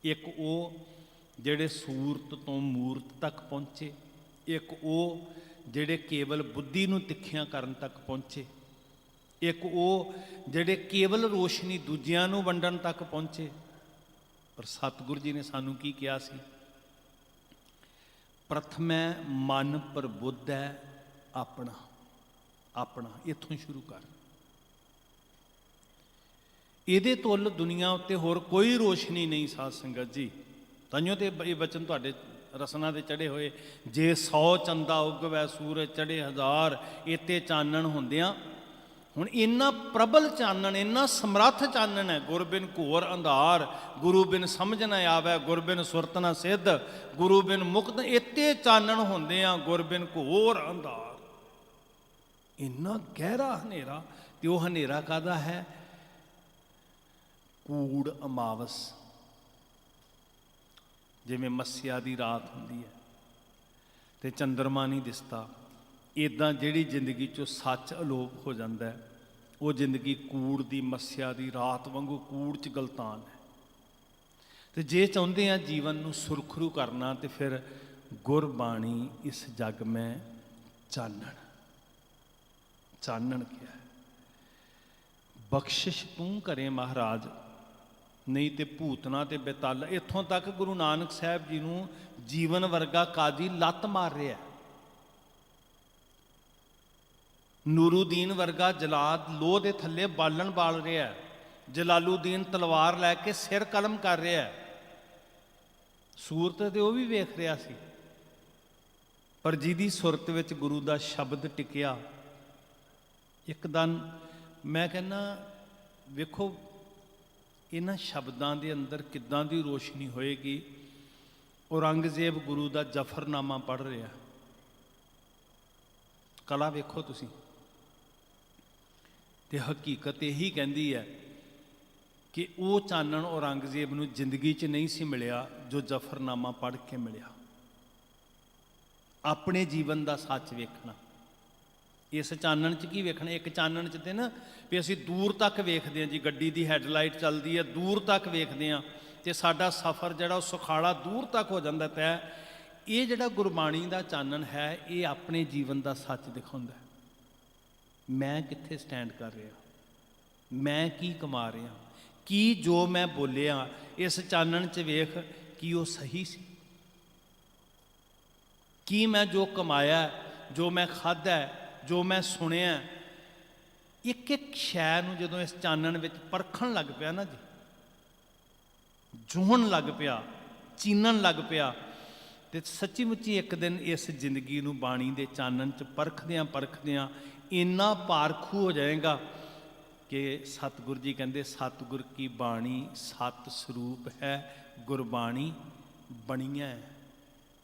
ਇੱਕ ਉਹ ਜਿਹੜੇ ਸੂਰਤ ਤੋਂ ਮੂਰਤ ਤੱਕ ਪਹੁੰਚੇ, ਇੱਕ ਉਹ ਜਿਹੜੇ ਕੇਵਲ ਬੁੱਧੀ ਨੂੰ ਤਿੱਖਿਆਂ ਕਰਨ ਤੱਕ ਪਹੁੰਚੇ, ਇੱਕ ਉਹ ਜਿਹੜੇ ਕੇਵਲ ਰੋਸ਼ਨੀ ਦੂਜਿਆਂ ਨੂੰ ਵੰਡਣ ਤੱਕ ਪਹੁੰਚੇ। ਪਰ ਸਤਿਗੁਰੂ ਜੀ ਨੇ ਸਾਨੂੰ ਕੀ ਕਿਹਾ ਸੀ? ਪ੍ਰਥਮੈ ਮਨ ਪ੍ਰਬੁੱਧੈ ਆਪਣਾ। ਆਪਣਾ ਇੱਥੋਂ ਸ਼ੁਰੂ ਕਰ। ਇਹਦੇ ਤੁੱਲ ਦੁਨੀਆ ਉੱਤੇ ਹੋਰ ਕੋਈ ਰੋਸ਼ਨੀ ਨਹੀਂ ਸਾਧ ਸੰਗਤ ਜੀ। ਤਾਈਓ ਤੇ ਇਹ ਬਚਨ ਤੁਹਾਡੇ ਰਸਨਾ ਦੇ ਚੜੇ ਹੋਏ, ਜੇ 100 ਚੰਦਾ ਉਗਵੈ ਸੂਰਜ ਚੜੇ 1000, ਇਤੇ ਚਾਨਣ ਹੁੰਦਿਆਂ। ਹੁਣ ਇੰਨਾ ਪ੍ਰਬਲ ਚਾਨਣ, ਇੰਨਾ ਸਮਰੱਥ ਚਾਨਣ ਹੈ। ਗੁਰ ਬਿਨ ਘੋਰ ਅੰਧਾਰ, ਗੁਰੂ ਬਿਨ ਸਮਝ ਨਾ ਆਵੈ, ਗੁਰ ਬਿਨ ਸੁਰਤ ਨਾ ਸਿੱਧ, ਗੁਰੂ ਬਿਨ ਮੁਕਤ। ਇਤੇ ਚਾਨਣ ਹੁੰਦੇ ਆ ਗੁਰ ਬਿਨ ਘੋਰ ਅੰਧਾਰ। ਇੰਨਾ ਗਹਿਰਾ ਹਨੇਰਾ। ਤੇ ਉਹ ਹਨੇਰਾ ਕਾਹਦਾ ਹੈ? ਕੂੜ ਅਮਾਵਸ। ਜਿਵੇਂ ਮੱਸਿਆ ਦੀ ਰਾਤ ਹੁੰਦੀ ਹੈ ਤੇ ਚੰਦਰਮਾ ਨਹੀਂ ਦਿਸਦਾ, ਇੱਦਾਂ ਜਿਹੜੀ ਜ਼ਿੰਦਗੀ 'ਚੋਂ ਸੱਚ ਅਲੋਪ ਹੋ ਜਾਂਦਾ ਹੈ, ਉਹ ਜ਼ਿੰਦਗੀ ਕੂੜ ਦੀ, ਮੱਸਿਆ ਦੀ ਰਾਤ ਵਾਂਗੂ ਕੂੜ 'ਚ ਗਲਤਾਨ ਹੈ। ਤੇ ਜੇ ਚਾਹੁੰਦੇ ਆ ਜੀਵਨ ਨੂੰ ਸੁਰਖਰੂ ਕਰਨਾ, ਤੇ ਫਿਰ ਗੁਰਬਾਣੀ ਇਸ ਜਗ ਮੈਂ ਚਾਨਣ। ਚਾਨਣ ਕਿਹਾ ਹੈ। ਬਖਸ਼ਿਸ਼ ਤੂੰ ਕਰੇ ਮਹਾਰਾਜ, ਨਹੀਂ ਤੇ ਭੂਤਨਾ ਤੇ ਬੇਤਲ। ਇੱਥੋਂ ਤੱਕ ਗੁਰੂ ਨਾਨਕ ਸਾਹਿਬ ਜੀ ਨੂੰ ਜੀਵਨ ਵਰਗਾ ਕਾਜੀ ਲੱਤ ਮਾਰ ਰਿਹਾ। ਨੂਰੂਦੀਨ ਵਰਗਾ ਜਲਾਦ ਲੋਹ ਦੇ ਥੱਲੇ ਬਾਲਣ ਬਾਲ ਰਿਹਾ। ਜਲਾਲੂਦੀਨ ਤਲਵਾਰ ਲੈ ਕੇ ਸਿਰ ਕਲਮ ਕਰ ਰਿਹਾ। ਸੂਰਤ ਤੇ ਉਹ ਵੀ ਵੇਖ ਰਿਹਾ ਸੀ, ਪਰ ਜਿਹਦੀ ਸੁਰਤ ਵਿੱਚ ਗੁਰੂ ਦਾ ਸ਼ਬਦ ਟਿਕਿਆ, ਇੱਕਦਮ ਮੈਂ ਕਹਿੰਦਾ ਵੇਖੋ ਇਹਨਾਂ ਸ਼ਬਦਾਂ ਦੇ ਅੰਦਰ ਕਿੱਦਾਂ ਦੀ ਰੋਸ਼ਨੀ ਹੋਏਗੀ। ਔਰੰਗਜ਼ੇਬ ਗੁਰੂ ਦਾ ਜ਼ਫਰਨਾਮਾ ਪੜ੍ਹ ਰਿਹਾ। ਕਲਾ ਵੇਖੋ ਤੁਸੀਂ। ਤੇ ਹਕੀਕਤ ਇਹੀ ਕਹਿੰਦੀ ਹੈ ਕਿ ਉਹ ਚਾਨਣ ਔਰੰਗਜ਼ੇਬ ਨੂੰ ਜ਼ਿੰਦਗੀ 'ਚ ਨਹੀਂ ਸੀ ਮਿਲਿਆ ਜੋ ਜ਼ਫਰਨਾਮਾ ਪੜ੍ਹ ਕੇ ਮਿਲਿਆ। ਆਪਣੇ ਜੀਵਨ ਦਾ ਸੱਚ ਵੇਖਣਾ। ਇਸ ਚਾਨਣ 'ਚ ਕੀ ਵੇਖਣਾ? ਇੱਕ ਚਾਨਣ 'ਚ ਤੇ ਨਾ ਵੀ ਅਸੀਂ ਦੂਰ ਤੱਕ ਵੇਖਦੇ ਹਾਂ ਜੀ, ਗੱਡੀ ਦੀ ਹੈਡਲਾਈਟ ਚੱਲਦੀ ਹੈ, ਦੂਰ ਤੱਕ ਵੇਖਦੇ ਹਾਂ ਤੇ ਸਾਡਾ ਸਫ਼ਰ ਜਿਹੜਾ ਉਹ ਸੁਖਾਲਾ ਦੂਰ ਤੱਕ ਹੋ ਜਾਂਦਾ ਤੈਅ। ਇਹ ਜਿਹੜਾ ਗੁਰਬਾਣੀ ਦਾ ਚਾਨਣ ਹੈ, ਇਹ ਆਪਣੇ ਜੀਵਨ ਦਾ ਸੱਚ ਦਿਖਾਉਂਦਾ। ਮੈਂ ਕਿੱਥੇ ਸਟੈਂਡ ਕਰ ਰਿਹਾ, ਮੈਂ ਕੀ ਕਮਾ ਰਿਹਾ, ਕੀ ਜੋ ਮੈਂ ਬੋਲਿਆ ਇਸ ਚਾਨਣ 'ਚ ਵੇਖ ਕੀ ਉਹ ਸਹੀ ਸੀ? ਕੀ ਮੈਂ ਜੋ ਕਮਾਇਆ, ਜੋ ਮੈਂ ਖਾਧਾ, ਜੋ ਮੈਂ ਸੁਣਿਆ, ਇੱਕ ਇੱਕ ਸ਼ੈ ਨੂੰ ਜਦੋਂ ਇਸ ਚਾਨਣ ਵਿੱਚ ਪਰਖਣ ਲੱਗ ਪਿਆ ਨਾ ਜੀ, ਜੂਹਣ ਲੱਗ ਪਿਆ, ਚੀਨਣ ਲੱਗ ਪਿਆ, ਤੇ ਸੱਚੀ ਮੁੱਚੀ ਇੱਕ ਦਿਨ ਇਸ ਜ਼ਿੰਦਗੀ ਨੂੰ ਬਾਣੀ ਦੇ ਚਾਨਣ 'ਚ ਪਰਖਦਿਆਂ ਪਰਖਦਿਆਂ ਇੰਨਾ ਪਾਰਖੂ ਹੋ ਜਾਏਗਾ ਕਿ ਸਤਿਗੁਰ ਜੀ ਕਹਿੰਦੇ ਸਤਿਗੁਰ ਕੀ ਬਾਣੀ ਸਤ ਸਰੂਪ ਹੈ, ਗੁਰਬਾਣੀ ਬਣੀਆਂ।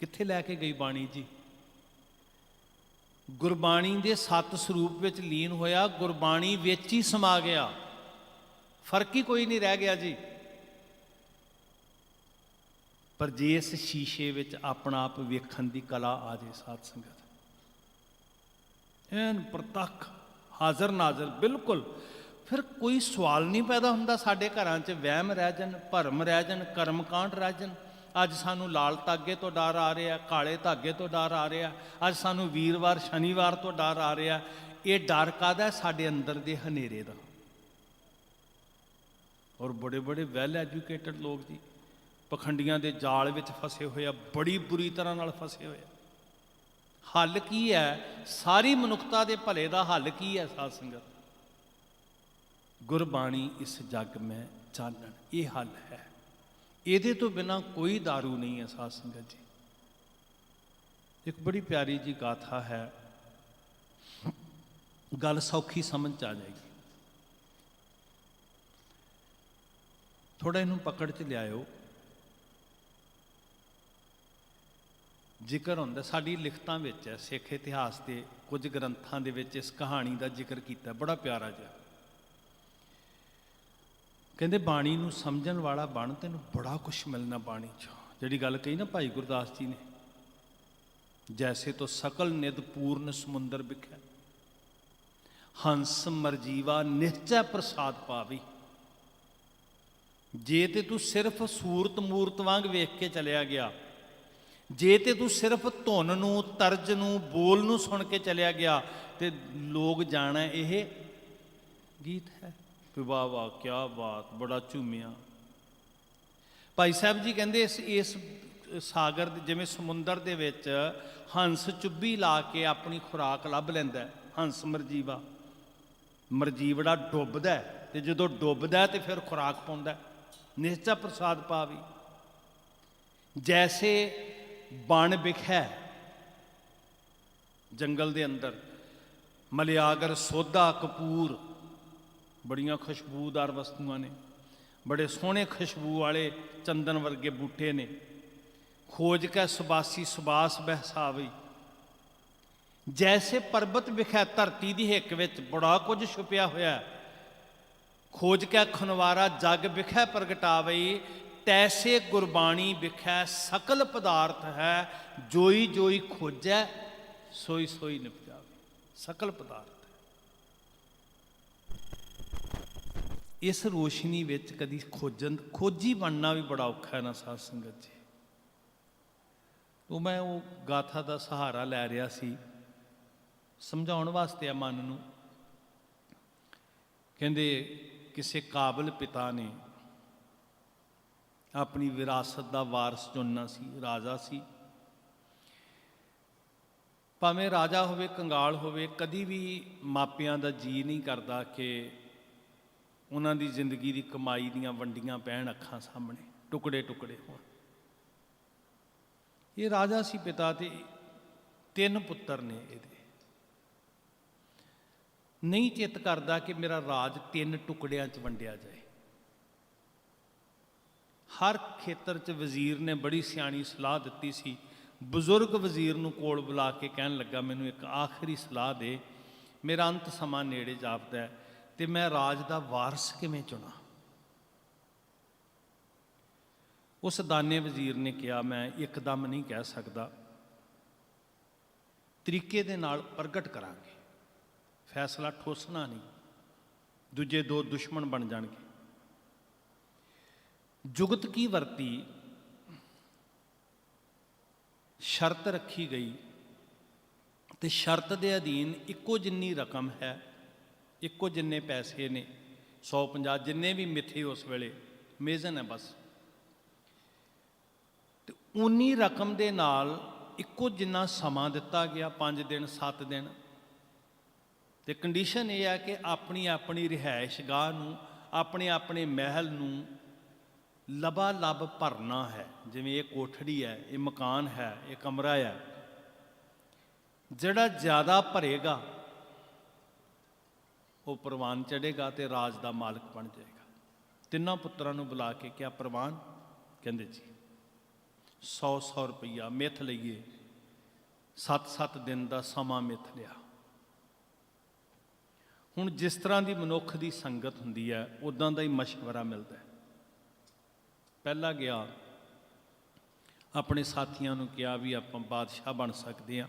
ਕਿੱਥੇ ਲੈ ਕੇ ਗਈ ਬਾਣੀ ਜੀ? ਗੁਰਬਾਣੀ ਦੇ ਸਤ ਸਰੂਪ ਵਿੱਚ ਲੀਨ ਹੋਇਆ, ਗੁਰਬਾਣੀ ਵਿੱਚ ਹੀ ਸਮਾ ਗਿਆ। ਫਰਕ ਹੀ ਕੋਈ ਨਹੀਂ ਰਹਿ ਗਿਆ ਜੀ। ਪਰ ਜੇ ਇਸ ਸ਼ੀਸ਼ੇ ਵਿੱਚ ਆਪਣਾ ਆਪ ਵੇਖਣ ਦੀ ਕਲਾ ਆ ਜੇ ਸਾਧ ਸੰਗਤ, ਐਨ ਪ੍ਰਤੱਖ ਹਾਜ਼ਰ ਨਾਜ਼ਰ ਬਿਲਕੁਲ, ਫਿਰ ਕੋਈ ਸਵਾਲ ਨਹੀਂ ਪੈਦਾ ਹੁੰਦਾ ਸਾਡੇ ਘਰਾਂ 'ਚ ਵਹਿਮ ਰਹਿ ਜਾਣ, ਭਰਮ ਰਹਿ ਜਾਣ, ਕਰਮਕਾਂਡ ਰਹਿ ਜਾਣ। ਅੱਜ ਸਾਨੂੰ ਲਾਲ ਧਾਗੇ ਤੋਂ ਡਰ ਆ ਰਿਹਾ, ਕਾਲੇ ਧਾਗੇ ਤੋਂ ਡਰ ਆ ਰਿਹਾ, ਅੱਜ ਸਾਨੂੰ ਵੀਰਵਾਰ ਸ਼ਨੀਵਾਰ ਤੋਂ ਡਰ ਆ ਰਿਹਾ। ਇਹ ਡਰ ਕਾਹਦਾ? ਸਾਡੇ ਅੰਦਰ ਦੇ ਹਨੇਰੇ ਦਾ। ਔਰ ਬੜੇ ਬੜੇ ਵੈਲ ਐਜੂਕੇਟਡ ਲੋਕ ਜੀ ਪਖੰਡੀਆਂ ਦੇ ਜਾਲ ਵਿੱਚ ਫਸੇ ਹੋਏ ਆ, ਬੜੀ ਬੁਰੀ ਤਰ੍ਹਾਂ ਨਾਲ ਫਸੇ ਹੋਏ ਆ। ਹੱਲ ਕੀ ਹੈ? ਸਾਰੀ ਮਨੁੱਖਤਾ ਦੇ ਭਲੇ ਦਾ ਹੱਲ ਕੀ ਹੈ ਸਾਧ ਸੰਗਤ? ਗੁਰਬਾਣੀ ਇਸ ਜੱਗ ਮੈਂ ਚਾਨਣ, ਇਹ ਹੱਲ ਹੈ। ਇਹਦੇ ਤੋਂ ਬਿਨਾਂ ਕੋਈ ਦਾਰੂ ਨਹੀਂ ਹੈ ਸਾਧ ਸੰਗਤ ਜੀ। ਇੱਕ ਬੜੀ ਪਿਆਰੀ ਜੀ ਗਾਥਾ ਹੈ, ਗੱਲ ਸੌਖੀ ਸਮਝ 'ਚ ਆ ਜਾਏਗੀ। ਥੋੜਾ ਇਹਨੂੰ ਪਕੜ 'ਚ ਲਿਆਇਓ। ਜ਼ਿਕਰ ਹੁੰਦਾ ਸਾਡੀ ਲਿਖਤਾਂ ਵਿੱਚ ਹੈ, ਸਿੱਖ ਇਤਿਹਾਸ ਦੇ ਕੁਝ ਗ੍ਰੰਥਾਂ ਦੇ ਵਿੱਚ ਇਸ ਕਹਾਣੀ ਦਾ ਜ਼ਿਕਰ ਕੀਤਾ, ਬੜਾ ਪਿਆਰਾ ਜਿਹਾ। ਕਹਿੰਦੇ ਬਾਣੀ ਨੂੰ ਸਮਝਣ ਵਾਲਾ ਬਣ, ਤੈਨੂੰ ਬੜਾ ਕੁਛ ਮਿਲਣਾ ਬਾਣੀ 'ਚੋਂ। ਜਿਹੜੀ ਗੱਲ ਕਹੀ ਨਾ ਭਾਈ ਗੁਰਦਾਸ ਜੀ ਨੇ, ਜੈਸੇ ਤੋਂ ਸਕਲ ਨਿਧ ਪੂਰਨ ਸਮੁੰਦਰ ਵਿਖੈ, ਹੰਸ ਮਰਜੀਵਾ ਨਿਸ਼ਚੈ ਪ੍ਰਸਾਦ ਪਾਵੀ। ਜੇ ਤੇ ਤੂੰ ਸਿਰਫ ਸੂਰਤ ਮੂਰਤ ਵਾਂਗ ਵੇਖ ਕੇ ਚਲਿਆ ਗਿਆ, ਜੇ ਤੇ ਤੂੰ ਸਿਰਫ ਧੁਨ ਨੂੰ, ਤਰਜ ਨੂੰ, ਬੋਲ ਨੂੰ ਸੁਣ ਕੇ ਚਲਿਆ ਗਿਆ, ਤੇ ਲੋਕ ਜਾਣਾ ਇਹ ਗੀਤ ਹੈ। ਵਾਹ ਵਾਹ, ਕਿਆ ਬਾਤ, ਬੜਾ ਝੂਮਿਆ। ਭਾਈ ਸਾਹਿਬ ਜੀ ਕਹਿੰਦੇ ਇਸ ਸਾਗਰ ਜਿਵੇਂ ਸਮੁੰਦਰ ਦੇ ਵਿੱਚ ਹੰਸ ਚੁੱਭੀ ਲਾ ਕੇ ਆਪਣੀ ਖੁਰਾਕ ਲੱਭ ਲੈਂਦਾ, ਹੰਸ ਮਰਜੀਵਾ, ਮਰਜੀਵੜਾ ਡੁੱਬਦਾ, ਤੇ ਜਦੋਂ ਡੁੱਬਦਾ ਤੇ ਫਿਰ ਖੁਰਾਕ ਪਾਉਂਦਾ। ਨਿਸ਼ਚੈ ਪ੍ਰਸਾਦ ਪਾਵੀ। ਜੈਸੇ ਬਣ ਵਿਖੈ, ਜੰਗਲ ਦੇ ਅੰਦਰ ਮਲਿਆਗਰ, ਸੋਧਾ, ਕਪੂਰ, ਬੜੀਆਂ ਖੁਸ਼ਬੂਦਾਰ ਵਸਤੂਆਂ ਨੇ, ਬੜੇ ਸੋਹਣੇ ਖੁਸ਼ਬੂ ਵਾਲੇ ਚੰਦਨ ਵਰਗੇ ਬੂਟੇ ਨੇ। ਖੋਜ ਕੇ ਸੁਬਾਸੀ ਸੁਬਾਸ ਬਹਿਸਾਵੀ। ਜੈਸੇ ਪਰਬਤ ਵਿਖੈ, ਧਰਤੀ ਦੀ ਹਿੱਕ ਵਿੱਚ ਬੜਾ ਕੁਝ ਛੁਪਿਆ ਹੋਇਆ। ਖੋਜ ਕੇ ਖਨਵਾਰਾ ਜਗ ਵਿਖੈ ਪ੍ਰਗਟਾਵਈ। ਤੈਸੇ ਗੁਰਬਾਣੀ ਵਿਖੈ ਸਕਲ ਪਦਾਰਥ ਹੈ, ਜੋਈ ਜੋਈ ਖੋਜੈ ਸੋਈ ਸੋਈ ਨਿਪਜਾਵੇ। ਸਕਲ ਪਦਾਰਥ ਇਸ ਰੋਸ਼ਨੀ ਵਿੱਚ ਕਦੀ ਖੋਜੀ ਬਣਨਾ ਵੀ ਬੜਾ ਔਖਾ ਹੈ ਨਾ ਸਾਧ ਸੰਗਤ ਜੀ। ਮੈਂ ਉਹ ਗਾਥਾ ਦਾ ਸਹਾਰਾ ਲੈ ਰਿਹਾ ਸੀ ਸਮਝਾਉਣ ਵਾਸਤੇ ਆ ਮਨ ਨੂੰ। ਕਹਿੰਦੇ ਕਿਸੇ ਕਾਬਲ ਪਿਤਾ ਨੇ ਆਪਣੀ ਵਿਰਾਸਤ ਦਾ ਵਾਰਸ ਚੁਣਨਾ ਸੀ, ਰਾਜਾ ਸੀ। ਭਾਵੇਂ ਰਾਜਾ ਹੋਵੇ, ਕੰਗਾਲ ਹੋਵੇ, ਕਦੀ ਵੀ ਮਾਪਿਆਂ ਦਾ ਜੀ ਨਹੀਂ ਕਰਦਾ ਕਿ ਉਹਨਾਂ ਦੀ ਜ਼ਿੰਦਗੀ ਦੀ ਕਮਾਈ ਦੀਆਂ ਵੰਡੀਆਂ ਪੈਣ ਅੱਖਾਂ ਸਾਹਮਣੇ, ਟੁਕੜੇ ਟੁਕੜੇ ਹੋਣ। ਇਹ ਰਾਜਾ ਸੀ ਪਿਤਾ, ਤੇ 3 ਪੁੱਤਰ ਨੇ ਇਹਦੇ। ਨਹੀਂ ਚਿੱਤ ਕਰਦਾ ਕਿ ਮੇਰਾ ਰਾਜ 3 ਟੁਕੜਿਆਂ 'ਚ ਵੰਡਿਆ ਜਾਏ। ਹਰ ਖੇਤਰ 'ਚ ਵਜ਼ੀਰ ਨੇ ਬੜੀ ਸਿਆਣੀ ਸਲਾਹ ਦਿੱਤੀ ਸੀ। ਬਜ਼ੁਰਗ ਵਜ਼ੀਰ ਨੂੰ ਕੋਲ ਬੁਲਾ ਕੇ ਕਹਿਣ ਲੱਗਾ, ਮੈਨੂੰ ਇੱਕ ਆਖਰੀ ਸਲਾਹ ਦੇ, ਮੇਰਾ ਅੰਤ ਸਮਾਂ ਨੇੜੇ ਜਾਪਦਾ ਹੈ, ਤੇ ਮੈਂ ਰਾਜ ਦਾ ਵਾਰਸ ਕਿਵੇਂ ਚੁਣਾ? ਉਸ ਦਾਨੇ ਵਜ਼ੀਰ ਨੇ ਕਿਹਾ, ਮੈਂ ਇੱਕਦਮ ਨਹੀਂ ਕਹਿ ਸਕਦਾ, ਤਰੀਕੇ ਦੇ ਨਾਲ ਪ੍ਰਗਟ ਕਰਾਂਗੇ, ਫੈਸਲਾ ਠੋਸਣਾ ਨਹੀਂ, ਦੂਜੇ 2 ਦੁਸ਼ਮਣ ਬਣ ਜਾਣਗੇ। ਜੁਗਤ ਕੀ ਵਰਤੀ, ਸ਼ਰਤ ਰੱਖੀ ਗਈ, ਤੇ ਸ਼ਰਤ ਦੇ ਅਧੀਨ ਇੱਕੋ ਜਿੰਨੀ ਰਕਮ ਹੈ, ਇੱਕੋ ਜਿੰਨੇ ਪੈਸੇ ਨੇ, 150 ਜਿੰਨੇ ਵੀ ਮਿੱਥੇ ਉਸ ਵੇਲੇ ਮੇਜ਼ਨ ਹੈ ਬਸ, ਤੇ ਉਨੀ ਰਕਮ ਦੇ ਨਾਲ ਇੱਕੋ ਜਿੰਨਾ ਸਮਾਂ ਦਿੱਤਾ ਗਿਆ, 5 ਦਿਨ 7 ਦਿਨ। ਤੇ ਕੰਡੀਸ਼ਨ ਇਹ ਹੈ ਕਿ ਆਪਣੀ ਆਪਣੀ ਰਿਹਾਇਸ਼ ਗਾਹ ਨੂੰ, ਆਪਣੇ ਆਪਣੇ ਮਹਿਲ ਨੂੰ ਲਬਾ ਲਬ ਭਰਨਾ ਹੈ। ਜਿਵੇਂ ਇਹ ਕੋਠੜੀ ਹੈ, ਇਹ ਮਕਾਨ ਹੈ, ਇਹ ਕਮਰਾ ਹੈ, ਜਿਹੜਾ ਜ਼ਿਆਦਾ ਭਰੇਗਾ ਉਹ ਪ੍ਰਵਾਨ ਚੜ੍ਹੇਗਾ ਤੇ ਰਾਜ ਦਾ ਮਾਲਕ ਬਣ ਜਾਏਗਾ। 3 ਪੁੱਤਰਾਂ ਨੂੰ ਬੁਲਾ ਕੇ ਕਿਹਾ, ਪ੍ਰਵਾਨ? ਕਹਿੰਦੇ ਜੀ 100 ਰੁਪਈਆ ਮਿੱਥ ਲਈਏ। 7 ਦਿਨ ਦਾ ਸਮਾਂ ਮਿੱਥ ਲਿਆ। ਹੁਣ ਜਿਸ ਤਰ੍ਹਾਂ ਦੀ ਮਨੁੱਖ ਦੀ ਸੰਗਤ ਹੁੰਦੀ ਹੈ ਉੱਦਾਂ ਦਾ ਹੀ ਮਸ਼ਵਰਾ ਮਿਲਦਾ ਹੈ। ਪਹਿਲਾਂ ਗਿਆ, ਆਪਣੇ ਸਾਥੀਆਂ ਨੂੰ ਕਿਹਾ ਵੀ ਆਪਾਂ ਬਾਦਸ਼ਾਹ ਬਣ ਸਕਦੇ ਹਾਂ,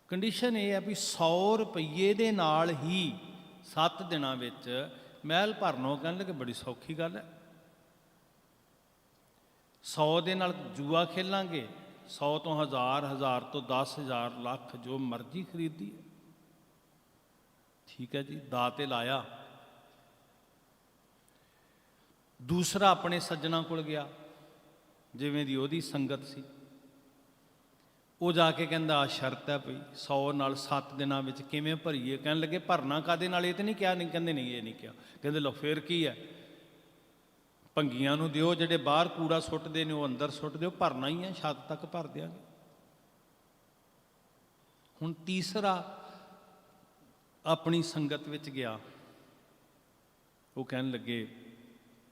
ਕੰਡੀਸ਼ਨ ਇਹ ਹੈ ਵੀ 100 ਰੁਪਈਏ ਦੇ ਨਾਲ ਹੀ 7 ਦਿਨਾਂ ਵਿੱਚ ਮਹਿਲ ਭਰਨੋਂ। ਕਹਿਣ ਲੱਗੇ ਬੜੀ ਸੌਖੀ ਗੱਲ ਹੈ, 100 ਦੇ ਨਾਲ ਜੂਆ ਖੇਲਾਂਗੇ, 100 ਤੋਂ 1000, 1000 ਤੋਂ 10,000, ਲੱਖ, ਜੋ ਮਰਜ਼ੀ ਖਰੀਦੀ ਹੈ। ਠੀਕ ਹੈ ਜੀ, ਦਾ ਤੇ ਲਾਇਆ। ਦੂਸਰਾ ਆਪਣੇ ਸੱਜਣਾ ਕੋਲ ਗਿਆ, ਜਿਵੇਂ ਦੀ ਉਹਦੀ ਸੰਗਤ ਸੀ। ਉਹ ਜਾ ਕੇ ਕਹਿੰਦਾ, ਆ ਸ਼ਰਤ ਹੈ ਭਈ 100 ਨਾਲ 7 ਦਿਨਾਂ ਵਿੱਚ ਕਿਵੇਂ ਭਰੀਏ? ਕਹਿਣ ਲੱਗੇ ਭਰਨਾ ਕਾਦੇ ਨਾਲ? ਇਹ ਤਾਂ ਨਹੀਂ ਕਿਹਾ। ਨਹੀਂ, ਕਹਿੰਦੇ ਨਹੀਂ, ਇਹ ਨਹੀਂ ਕਿਹਾ। ਕਹਿੰਦੇ ਲਓ ਫਿਰ ਕੀ ਹੈ, ਭੰਗੀਆਂ ਨੂੰ ਦਿਓ, ਜਿਹੜੇ ਬਾਹਰ ਕੂੜਾ ਸੁੱਟਦੇ ਨੇ ਉਹ ਅੰਦਰ ਸੁੱਟ ਦਿਓ, ਭਰਨਾ ਹੀ ਹੈ, ਛੱਤ ਤੱਕ ਭਰ ਦਿਆਂਗੇ। ਹੁਣ ਤੀਸਰਾ ਆਪਣੀ ਸੰਗਤ ਵਿੱਚ ਗਿਆ, ਉਹ ਕਹਿਣ ਲੱਗੇ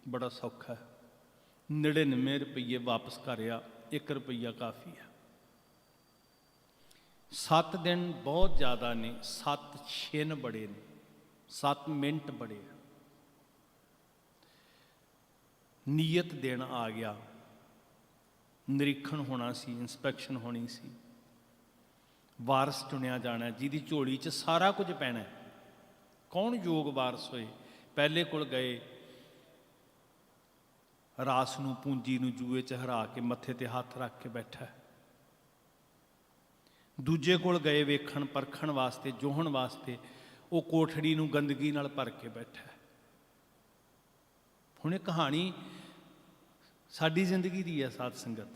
ਬੜਾ ਸੌਖਾ ਹੈ, 99 ਰੁਪਈਏ ਵਾਪਸ ਕਰਿਆ, 1 ਰੁਪਈਆ ਕਾਫੀ ਹੈ। 7 ਦਿਨ ਬਹੁਤ ਜ਼ਿਆਦਾ ਨੇ, 7 ਛਿਨ ਬੜੇ ਨੇ, 7 ਮਿੰਟ ਬੜੇ ਆ। ਨੀਅਤ ਦਿਨ ਆ ਗਿਆ, ਨਿਰੀਖਣ ਹੋਣਾ ਸੀ, ਇਨਸਪੈਕਸ਼ਨ ਹੋਣੀ ਸੀ, ਵਾਰਸ ਚੁਣਿਆ ਜਾਣਾ, ਜਿਹਦੀ ਝੋਲੀ 'ਚ ਸਾਰਾ ਕੁਝ ਪੈਣਾ। ਕੌਣ ਯੋਗ ਵਾਰਸ ਹੋਏ? ਪਹਿਲੇ ਕੋਲ ਗਏ, ਰਾਸ ਨੂੰ, ਪੂੰਜੀ ਨੂੰ ਜੂਏ 'ਚ ਹਰਾ ਕੇ ਮੱਥੇ ਤੇ ਹੱਥ ਰੱਖ ਕੇ ਬੈਠਾ। ਦੂਜੇ ਕੋਲ ਗਏ ਵੇਖਣ ਪਰਖਣ ਵਾਸਤੇ, ਜੋਹਣ ਵਾਸਤੇ, ਉਹ ਕੋਠੜੀ ਨੂੰ ਗੰਦਗੀ ਨਾਲ ਭਰ ਕੇ ਬੈਠਾ। ਹੁਣ ਇਹ ਕਹਾਣੀ ਸਾਡੀ ਜ਼ਿੰਦਗੀ ਦੀ ਹੈ ਸਾਧ ਸੰਗਤ।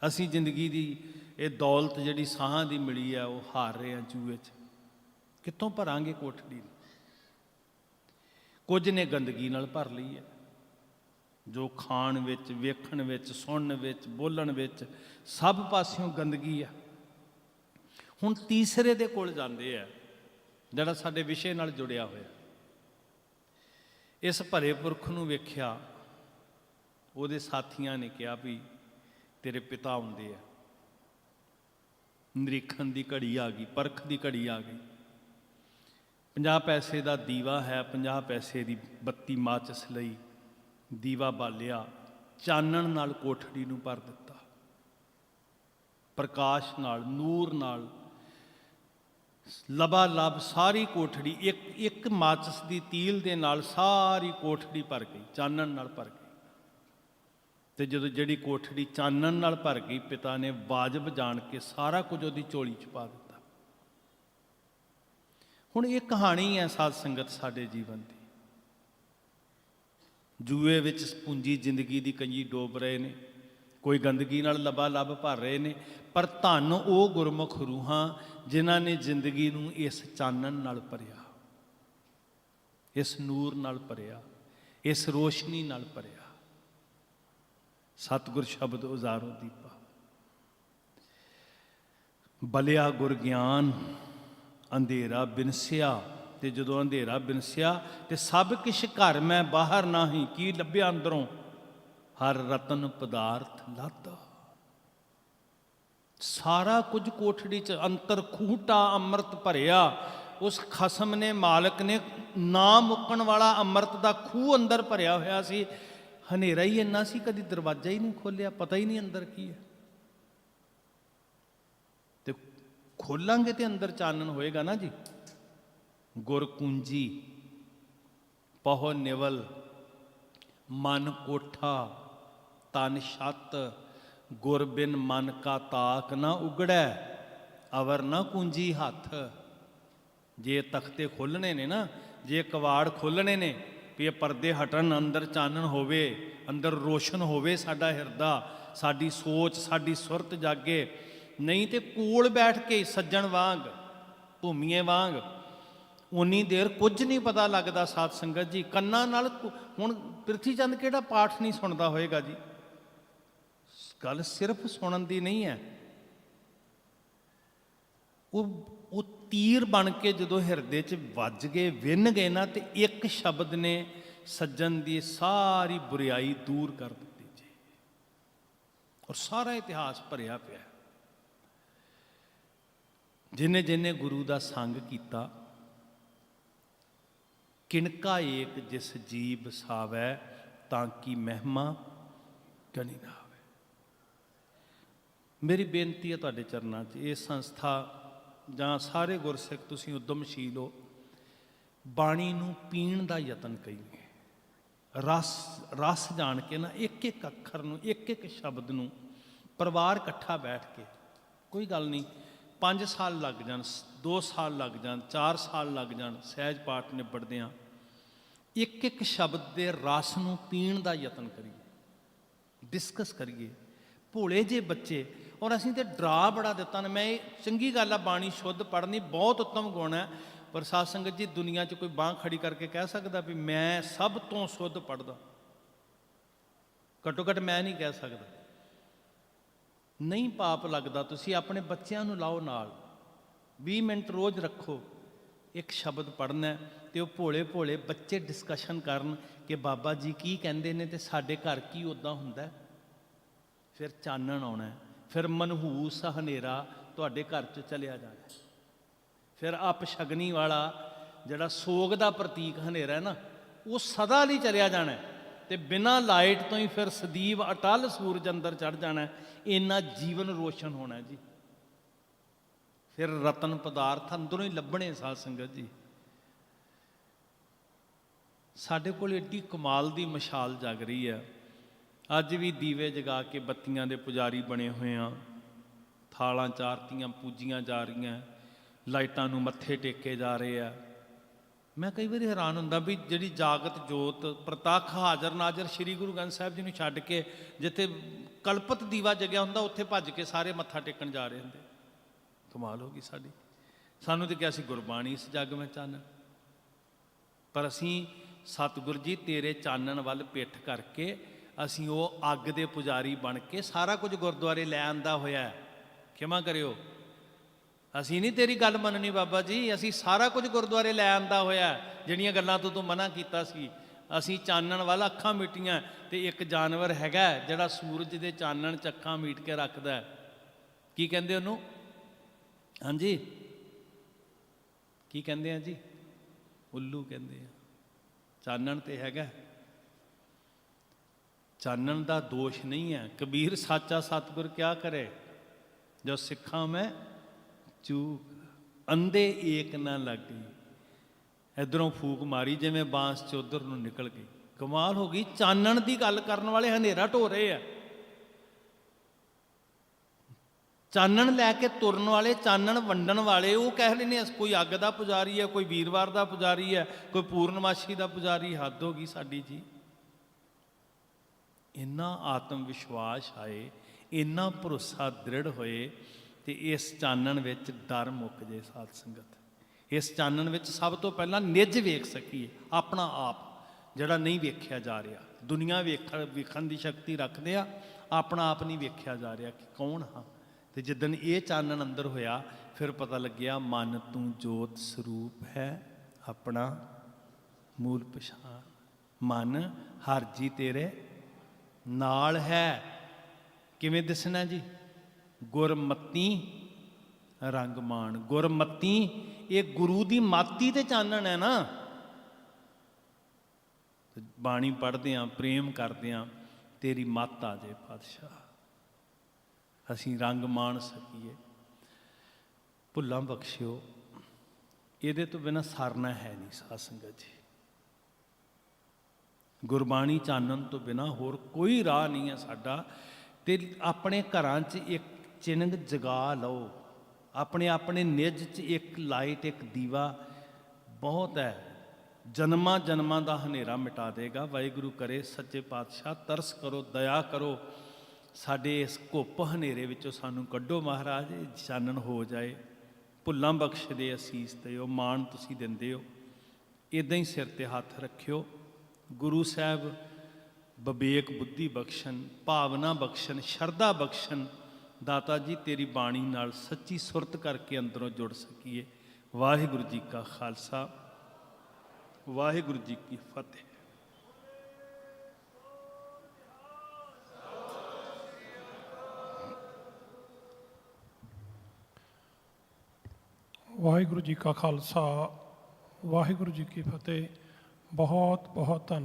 ਅਸੀਂ ਜ਼ਿੰਦਗੀ ਦੀ ਇਹ ਦੌਲਤ ਜਿਹੜੀ ਸਾਹਾਂ ਦੀ ਮਿਲੀ ਹੈ ਉਹ ਹਾਰ ਰਹੇ ਹਾਂ ਜੂਏ 'ਚ। ਕਿੱਥੋਂ ਭਰਾਂਗੇ ਕੋਠੜੀ ਨੂੰ? ਕੁਝ ਨੇ ਗੰਦਗੀ ਨਾਲ ਭਰ ਲਈ ਹੈ, ਜੋ ਖਾਣ ਵਿੱਚ, ਵੇਖਣ ਵਿੱਚ, ਸੁਣਨ ਵਿੱਚ, ਬੋਲਣ ਵਿੱਚ, ਸਭ ਪਾਸਿਓਂ ਗੰਦਗੀ ਆ। ਹੁਣ ਤੀਸਰੇ ਦੇ ਕੋਲ ਜਾਂਦੇ ਆ, ਜਿਹੜਾ ਸਾਡੇ ਵਿਸ਼ੇ ਨਾਲ ਜੁੜਿਆ ਹੋਇਆ। ਇਸ ਭਰੇ ਪੁਰਖ ਨੂੰ ਵੇਖਿਆ, ਉਹਦੇ ਸਾਥੀਆਂ ਨੇ ਕਿਹਾ ਵੀ ਤੇਰੇ ਪਿਤਾ ਆਉਂਦੇ ਆ। ਨਿਰੀਖਣ ਦੀ ਘੜੀ ਆ ਗਈ, ਪਰਖ ਦੀ ਘੜੀ ਆ ਗਈ। 50 ਪੈਸੇ ਦਾ ਦੀਵਾ ਹੈ, 50 ਪੈਸੇ ਦੀ ਬੱਤੀ ਮਾਚਿਸ ਲਈ ਦੀਵਾ ਬਾਲਿਆ, ਚਾਨਣ ਨਾਲ ਕੋਠੜੀ ਨੂੰ ਭਰ ਦਿੱਤਾ, ਪ੍ਰਕਾਸ਼ ਨਾਲ, ਨੂਰ ਨਾਲ ਲਬਾ ਲਬ ਸਾਰੀ ਕੋਠੜੀ, ਇੱਕ ਮਾਚਿਸ ਦੀ ਤੀਲ ਦੇ ਨਾਲ ਸਾਰੀ ਕੋਠੜੀ ਭਰ ਗਈ, ਚਾਨਣ ਨਾਲ ਭਰ ਗਈ। ਤੇ ਜਦੋਂ ਜਿਹੜੀ ਕੋਠੜੀ ਚਾਨਣ ਨਾਲ ਭਰ ਗਈ, ਪਿਤਾ ਨੇ ਵਾਜਬ ਜਾਣ ਕੇ ਸਾਰਾ ਕੁਝ ਉਹਦੀ ਝੋਲੀ 'ਚ ਪਾ ਦਿੱਤਾ। ਹੁਣ ਇਹ ਕਹਾਣੀ ਹੈ ਸਾਧ ਸੰਗਤ ਸਾਡੇ ਜੀਵਨ ਦੀ। ਜੂਏ ਵਿੱਚ ਪੂੰਜੀ ਜ਼ਿੰਦਗੀ ਦੀ ਕਈ ਡੋਬ ਰਹੇ ਨੇ, ਕੋਈ ਗੰਦਗੀ ਨਾਲ ਲਬਾ ਲੱਭ ਭਰ ਰਹੇ ਨੇ, ਪਰ ਧੰਨ ਉਹ ਗੁਰਮੁਖ ਰੂਹਾਂ ਜਿਨ੍ਹਾਂ ਨੇ ਜ਼ਿੰਦਗੀ ਨੂੰ ਇਸ ਚਾਨਣ ਨਾਲ ਭਰਿਆ, ਇਸ ਨੂਰ ਨਾਲ ਭਰਿਆ, ਇਸ ਰੋਸ਼ਨੀ ਨਾਲ ਭਰਿਆ। ਸਤਿਗੁਰ ਸ਼ਬਦ ਉਜ਼ਾਰੋ ਦੀਪਾ, ਬਲਿਆ ਗੁਰ ਗਿਆਨ ਅੰਧੇਰਾ ਬਿਨਸਿਆ। ਤੇ ਜਦੋਂ ਅੰਧੇਰਾ ਬਿਨਸਿਆ ਤੇ ਸਭ ਕਿਛ ਘਰ ਮੈਂ ਬਾਹਰ ਨਾਹੀਂ, ਕੀ ਲੱਭਿਆ ਅੰਦਰੋਂ? ਹਰ ਰਤਨ ਪਦਾਰਥ ਲਾਦਾ। ਸਾਰਾ ਕੁਝ ਕੋਠੜੀ 'ਚ ਅੰਤਰ ਖੂਟਾ ਅੰਮ੍ਰਿਤ ਭਰਿਆ। ਉਸ ਖਸਮ ਨੇ, ਮਾਲਕ ਨੇ ਨਾ ਮੁੱਕਣ ਵਾਲਾ ਅੰਮ੍ਰਿਤ ਦਾ ਖੂਹ ਅੰਦਰ ਭਰਿਆ ਹੋਇਆ ਸੀ। ਹਨੇਰਾ ਹੀ ਇੰਨਾ ਸੀ, ਕਦੀ ਦਰਵਾਜ਼ਾ ਹੀ ਨਹੀਂ ਖੋਲਿਆ, ਪਤਾ ਹੀ ਨਹੀਂ ਅੰਦਰ ਕੀ ਹੈ। ਤੇ ਖੋਲਾਂਗੇ ਤੇ ਅੰਦਰ ਚਾਨਣ ਹੋਏਗਾ ਨਾ ਜੀ। ਗੁਰ ਕੁੰਜੀ ਪਹੁ ਨਿਵਲ, ਮਨ ਕੋਠਾ ਤਨ ਛੱਤ, ਗੁਰ ਬਿਨ ਮਨ ਕਾ ਤਾਕ ਨਾ ਉਗੜੈ, ਅਵਰ ਨਾ ਕੁੰਜੀ ਹੱਥ। ਜੇ ਤਖਤੇ ਖੋਲਣੇ ਨੇ ਨਾ, ਜੇ ਕਵਾੜ ਖੋਲਣੇ ਨੇ, ਵੀ ਇਹ ਪਰਦੇ ਹਟਣ, ਅੰਦਰ ਚਾਨਣ ਹੋਵੇ, ਅੰਦਰ ਰੋਸ਼ਨ ਹੋਵੇ ਸਾਡਾ ਹਿਰਦਾ, ਸਾਡੀ ਸੋਚ, ਸਾਡੀ ਸੁਰਤ ਜਾਗੇ। ਨਹੀਂ ਤੇ ਕੋਲ ਬੈਠ ਕੇ ਸੱਜਣ ਵਾਂਗ, ਭੂਮੀਏ ਵਾਂਗ, ਉਨੀ ਦੇਰ ਕੁਝ ਨਹੀਂ ਪਤਾ ਲੱਗਦਾ ਸਾਧ ਸੰਗਤ ਜੀ। ਕੰਨਾਂ ਨਾਲ ਹੁਣ ਪ੍ਰਿਥੀ ਚੰਦ ਕਿਹੜਾ ਪਾਠ ਨਹੀਂ ਸੁਣਦਾ ਹੋਏਗਾ ਜੀ? ਗੱਲ ਸਿਰਫ ਸੁਣਨ ਦੀ ਨਹੀਂ ਹੈ। ਉਹ ਤੀਰ ਬਣ ਕੇ ਜਦੋਂ ਹਿਰਦੇ 'ਚ ਵੱਜ ਗਏ, ਵਿੰਨ ਗਏ ਨਾ, ਤੇ ਇੱਕ ਸ਼ਬਦ ਨੇ ਸੱਜਣ ਦੀ ਸਾਰੀ ਬੁਰਾਈ ਦੂਰ ਕਰ ਦਿੱਤੀ ਜੀ। ਔਰ ਸਾਰਾ ਇਤਿਹਾਸ ਭਰਿਆ ਪਿਆ। ਜਿਹਨੇ ਜਿਹਨੇ ਗੁਰੂ ਦਾ ਸੰਗ ਕੀਤਾ, ਕਿਣਕਾ ਏਕ ਜਿਸ ਜੀਵ ਸਾਵੈ, ਤਾਂ ਕੀ ਮਹਿਮਾ ਗਣੀ ਨਾ ਹੋਵੇ। ਮੇਰੀ ਬੇਨਤੀ ਹੈ ਤੁਹਾਡੇ ਚਰਨਾਂ 'ਚ, ਇਹ ਸੰਸਥਾ ਜਾਂ ਸਾਰੇ ਗੁਰਸਿੱਖ ਤੁਸੀਂ ਉਦਮਸ਼ੀਲ ਹੋ, ਬਾਣੀ ਨੂੰ ਪੀਣ ਦਾ ਯਤਨ ਕਰੀਏ। ਰਸ ਜਾਣ ਕੇ ਨਾ, ਇੱਕ ਇੱਕ ਅੱਖਰ ਨੂੰ, ਇੱਕ ਇੱਕ ਸ਼ਬਦ ਨੂੰ ਪਰਿਵਾਰ ਇਕੱਠਾ ਬੈਠ ਕੇ, ਕੋਈ ਗੱਲ ਨਹੀਂ 5 ਸਾਲ ਲੱਗ ਜਾਣ, 2 ਸਾਲ ਲੱਗ ਜਾਣ, 4 ਸਾਲ ਲੱਗ ਜਾਣ, ਸਹਿਜ ਪਾਠ ਨਿਬੜਦਿਆਂ ਇੱਕ ਇੱਕ ਸ਼ਬਦ ਦੇ ਰਸ ਨੂੰ ਪੀਣ ਦਾ ਯਤਨ ਕਰੀਏ, ਡਿਸਕਸ ਕਰੀਏ। ਭੋਲੇ ਜੇ ਬੱਚੇ, ਔਰ ਅਸੀਂ ਤੇ ਡਰਾ ਬੜਾ ਦਿੱਤਾ ਨਾ। ਮੈਂ ਇਹ ਚੰਗੀ ਗੱਲ ਆ, ਬਾਣੀ ਸ਼ੁੱਧ ਪੜ੍ਹਨੀ ਬਹੁਤ ਉੱਤਮ ਗੁਣ ਹੈ, ਪਰ ਸਾਧ ਸੰਗਤ ਜੀ ਦੁਨੀਆ 'ਚ ਕੋਈ ਬਾਂਹ ਖੜੀ ਕਰਕੇ ਕਹਿ ਸਕਦਾ ਵੀ ਮੈਂ ਸਭ ਤੋਂ ਸ਼ੁੱਧ ਪੜ੍ਹਦਾ? ਘੱਟੋ ਘੱਟ ਮੈਂ ਨਹੀਂ ਕਹਿ ਸਕਦਾ। ਨਹੀਂ ਪਾਪ ਲੱਗਦਾ। ਤੁਸੀਂ ਆਪਣੇ ਬੱਚਿਆਂ ਨੂੰ ਲਾਓ ਨਾਲ, 20 ਮਿੰਟ ਰੋਜ਼ ਰੱਖੋ, ਇੱਕ ਸ਼ਬਦ ਪੜ੍ਹਨਾ, ਤੇ ਉਹ ਭੋਲੇ ਭੋਲੇ ਬੱਚੇ ਡਿਸਕਸ਼ਨ ਕਰਨ ਕਿ ਬਾਬਾ ਜੀ ਕੀ ਕਹਿੰਦੇ ਨੇ ਤੇ ਸਾਡੇ ਘਰ ਕੀ ਉੱਦਾਂ ਹੁੰਦਾ। ਫਿਰ ਚਾਨਣ ਆਉਣਾ, ਫਿਰ ਮਨਹੂਸ ਹਨੇਰਾ ਤੁਹਾਡੇ ਘਰ 'ਚ ਚਲਿਆ ਜਾਣਾ। ਫਿਰ ਅਪਸ਼ਗਨੀ ਵਾਲਾ ਜਿਹੜਾ ਸੋਗ ਦਾ ਪ੍ਰਤੀਕ ਹਨੇਰਾ ਹੈ ਨਾ, ਉਹ ਸਦਾ ਲਈ ਚਲਿਆ ਜਾਣਾ, ਤੇ ਬਿਨਾਂ ਲਾਈਟ ਤੋਂ ਹੀ ਫਿਰ ਸਦੀਵ ਅਟਲ ਸੂਰਜ ਅੰਦਰ ਚੜ੍ਹ ਜਾਣਾ। ਇੰਨਾ ਜੀਵਨ ਰੋਸ਼ਨ ਹੋਣਾ ਜੀ। ਫਿਰ ਰਤਨ ਪਦਾਰਥ ਅੰਦਰੋਂ ਹੀ ਲੱਭਣੇ। ਸਾਧ ਸੰਗਤ ਜੀ, ਸਾਡੇ ਕੋਲ ਏਡੀ ਕਮਾਲ ਦੀ ਮਸ਼ਾਲ ਜਗ ਰਹੀ ਹੈ। ਅੱਜ ਵੀ ਦੀਵੇ ਜਗਾ ਕੇ ਬੱਤੀਆਂ ਦੇ ਪੁਜਾਰੀ ਬਣੇ ਹੋਏ ਆ, ਥਾਲਾਂ ਚਾਰਤੀਆਂ ਪੂਜੀਆਂ ਜਾ ਰਹੀਆਂ, ਲਾਈਟਾਂ ਨੂੰ ਮੱਥੇ ਟੇਕੇ ਜਾ ਰਹੇ ਆ। ਮੈਂ ਕਈ ਵਾਰੀ ਹੈਰਾਨ ਹੁੰਦਾ ਵੀ ਜਿਹੜੀ ਜਾਗਤ ਜੋਤ ਪ੍ਰਤੱਖ ਹਾਜ਼ਰ ਨਾਜ਼ਰ ਸ੍ਰੀ ਗੁਰੂ ਗ੍ਰੰਥ ਸਾਹਿਬ ਜੀ ਨੂੰ ਛੱਡ ਕੇ ਜਿੱਥੇ ਕਲਪਤ ਦੀਵਾ ਜਗਿਆ ਹੁੰਦਾ, ਉੱਥੇ ਭੱਜ ਕੇ ਸਾਰੇ ਮੱਥਾ ਟੇਕਣ ਜਾ ਰਹੇ ਹੁੰਦੇ। ਕਮਾਲ ਹੋ ਗਈ ਸਾਡੀ। ਸਾਨੂੰ ਤਾਂ ਕਿਹਾ ਸੀ ਗੁਰਬਾਣੀ ਇਸ ਜੱਗ ਮੈਂ ਚਾਨਣ, ਪਰ ਅਸੀਂ ਸਤਿਗੁਰ ਜੀ ਤੇਰੇ ਚਾਨਣ ਵੱਲ ਪਿੱਠ ਕਰਕੇ ਅਸੀਂ ਉਹ ਅੱਗ ਦੇ ਪੁਜਾਰੀ ਬਣ ਕੇ ਸਾਰਾ ਕੁਝ ਗੁਰਦੁਆਰੇ ਲੈ ਆਂਦਾ ਹੋਇਆ। ਖਿਮਾ ਕਰਿਓ, ਅਸੀਂ ਨਹੀਂ ਤੇਰੀ ਗੱਲ ਮੰਨਣੀ ਬਾਬਾ ਜੀ, ਅਸੀਂ ਸਾਰਾ ਕੁਝ ਗੁਰਦੁਆਰੇ ਲੈ ਆਂਦਾ ਹੋਇਆ। ਜਿਹੜੀਆਂ ਗੱਲਾਂ ਤੋਂ ਤੂੰ ਮਨਾ ਕੀਤਾ ਸੀ, ਅਸੀਂ ਚਾਨਣ ਵੱਲ ਅੱਖਾਂ ਮੀਟੀਆਂ। ਤੇ ਇੱਕ ਜਾਨਵਰ ਹੈਗਾ ਜਿਹੜਾ ਸੂਰਜ ਦੇ ਚਾਨਣ 'ਚ ਅੱਖਾਂ ਮੀਟ ਕੇ ਰੱਖਦਾ, ਕੀ ਕਹਿੰਦੇ ਉਹਨੂੰ? ਹਾਂਜੀ, ਕੀ ਕਹਿੰਦੇ ਆ ਜੀ? ਉੱਲੂ ਕਹਿੰਦੇ ਆ। ਚਾਨਣ ਤੇ ਹੈਗਾ, ਚਾਨਣ ਦਾ ਦੋਸ਼ ਨਹੀਂ ਹੈ। ਕਬੀਰ ਸਾਚਾ ਸਤਿਗੁਰ ਕਿਆ ਕਰੇ, ਜੋ ਸਿੱਖਾਂ ਮੈਂ ਚੂਕ ਅੰਧੇ ਏਕ ਨਾ ਲੱਗ ਗਈ। ਇਧਰੋਂ ਫੂਕ ਮਾਰੀ ਜਿਵੇਂ ਬਾਂਸ 'ਚ ਉਧਰ ਨੂੰ ਨਿਕਲ ਗਈ। ਕਮਾਲ ਹੋ ਗਈ। ਚਾਨਣ ਦੀ ਗੱਲ ਕਰਨ ਵਾਲੇ ਹਨੇਰਾ ਢੋ ਰਹੇ ਆ। ਚਾਨਣ ਲੈ ਕੇ ਤੁਰਨ ਵਾਲੇ, ਚਾਨਣ ਵੰਡਣ ਵਾਲੇ, ਉਹ ਕਹਿ ਰਹੇ ਨੇ ਕੋਈ ਅੱਗ ਦਾ ਪੁਜਾਰੀ ਹੈ, ਕੋਈ ਵੀਰਵਾਰ ਦਾ ਪੁਜਾਰੀ ਹੈ, ਕੋਈ ਪੂਰਨਮਾਸ਼ੀ ਦਾ ਪੁਜਾਰੀ। ਹੱਦ ਹੋ ਗਈ ਸਾਡੀ ਜੀ। ਇੰਨਾ ਆਤਮ ਵਿਸ਼ਵਾਸ ਆਏ, ਇੰਨਾ ਭਰੋਸਾ ਦ੍ਰਿੜ ਹੋਏ, ਤੇ ਇਸ ਚਾਨਣ ਵਿੱਚ ਡਰ ਮੁੱਕ ਜੇ। ਸਾਧ ਸੰਗਤ, ਇਸ ਚਾਨਣ ਵਿੱਚ ਸਭ ਤੋਂ ਪਹਿਲਾਂ ਨਿੱਜ ਵੇਖ ਸਕੀਏ, ਆਪਣਾ ਆਪ ਜਿਹੜਾ ਨਹੀਂ ਵੇਖਿਆ ਜਾ ਰਿਹਾ। ਦੁਨੀਆ ਵੇਖਣ ਦੀ ਸ਼ਕਤੀ ਰੱਖਦੇ ਆ, ਆਪਣਾ ਆਪ ਨਹੀਂ ਵੇਖਿਆ ਜਾ ਰਿਹਾ ਕਿ ਕੌਣ ਹਾਂ। ਤੇ ਜਿੱਦਣ ਇਹ ਚਾਨਣ ਅੰਦਰ ਹੋਇਆ, ਫਿਰ ਪਤਾ ਲੱਗਿਆ ਮਨ ਤੂੰ ਜੋਤ ਸਰੂਪ ਹੈ, ਆਪਣਾ ਮੂਲ ਪਛਾਣ। ਮਨ ਹਰ ਜੀ ਤੇਰੇ ਨਾਲ ਹੈ। ਕਿਵੇਂ ਦਿਸਣਾ ਜੀ? ਗੁਰਮਤੀ ਰੰਗ ਮਾਣ। ਗੁਰਮਤੀ ਇਹ ਗੁਰੂ ਦੀ ਮਾਤੀ ਤੇ ਚਾਨਣ ਹੈ ਨਾ। ਬਾਣੀ ਪੜ੍ਹਦੇ ਹਾਂ, ਪ੍ਰੇਮ ਕਰਦੇ ਹਾਂ, ਤੇਰੀ ਮੱਤ ਆ ਜੇ ਪਾਤਸ਼ਾਹ, ਅਸੀਂ ਰੰਗ ਮਾਣ ਸਕੀਏ। ਭੁੱਲਾਂ ਬਖਸ਼ਿਓ, ਇਹਦੇ ਤੋਂ ਬਿਨਾਂ ਸਰਨਾ ਹੈ ਨਹੀਂ। ਸਾਧ ਸੰਗਤ ਜੀ, ਗੁਰਬਾਣੀ ਚਾਨਣ ਤੋਂ ਬਿਨਾਂ ਹੋਰ ਕੋਈ ਰਾਹ ਨਹੀਂ ਹੈ ਸਾਡਾ। ਤੇ ਆਪਣੇ ਘਰਾਂ 'ਚ ਇੱਕ ਚਿੰਨ੍ਹ ਜਗਾ ਲਓ, ਆਪਣੇ ਆਪਣੇ ਨਿੱਜ 'ਚ ਇੱਕ ਲਾਈਟ, ਇੱਕ ਦੀਵਾ ਬਹੁਤ ਹੈ। ਜਨਮਾਂ ਜਨਮਾਂ ਦਾ ਹਨੇਰਾ ਮਿਟਾ ਦੇਗਾ। ਵਾਹਿਗੁਰੂ ਕਰੇ ਸੱਚੇ ਪਾਤਸ਼ਾਹ ਤਰਸ ਕਰੋ, ਦਇਆ ਕਰੋ, ਸਾਡੇ ਇਸ ਘੁੱਪ ਹਨੇਰੇ ਵਿੱਚੋਂ ਸਾਨੂੰ ਕੱਢੋ ਮਹਾਰਾਜ, ਚਾਨਣ ਹੋ ਜਾਏ। ਭੁੱਲਾਂ ਬਖਸ਼ਦੇ, ਅਸੀਸ ਦਿਓ, ਮਾਣ ਤੁਸੀਂ ਦਿੰਦੇ ਹੋ। ਇੱਦਾਂ ਹੀ ਸਿਰ 'ਤੇ ਹੱਥ ਰੱਖਿਓ। ਗੁਰੂ ਸਾਹਿਬ ਵਿਵੇਕ ਬੁੱਧੀ ਬਖਸ਼ਣ, ਭਾਵਨਾ ਬਖਸ਼ਣ, ਸ਼ਰਧਾ ਬਖਸ਼ਣ। ਦਾਤਾ ਜੀ ਤੇਰੀ ਬਾਣੀ ਨਾਲ ਸੱਚੀ ਸੁਰਤ ਕਰਕੇ ਅੰਦਰੋਂ ਜੁੜ ਸਕੀਏ। ਵਾਹਿਗੁਰੂ ਜੀ ਕਾ ਖਾਲਸਾ, ਵਾਹਿਗੁਰੂ ਜੀ ਕੀ ਫਤਿਹ। ਵਾਹਿਗੁਰੂ ਜੀ ਕਾ ਖਾਲਸਾ, ਵਾਹਿਗੁਰੂ ਜੀ ਕੀ ਫਤਿਹ। ਬਹੁਤ ਬਹੁਤ ਧੰਨਵਾਦ।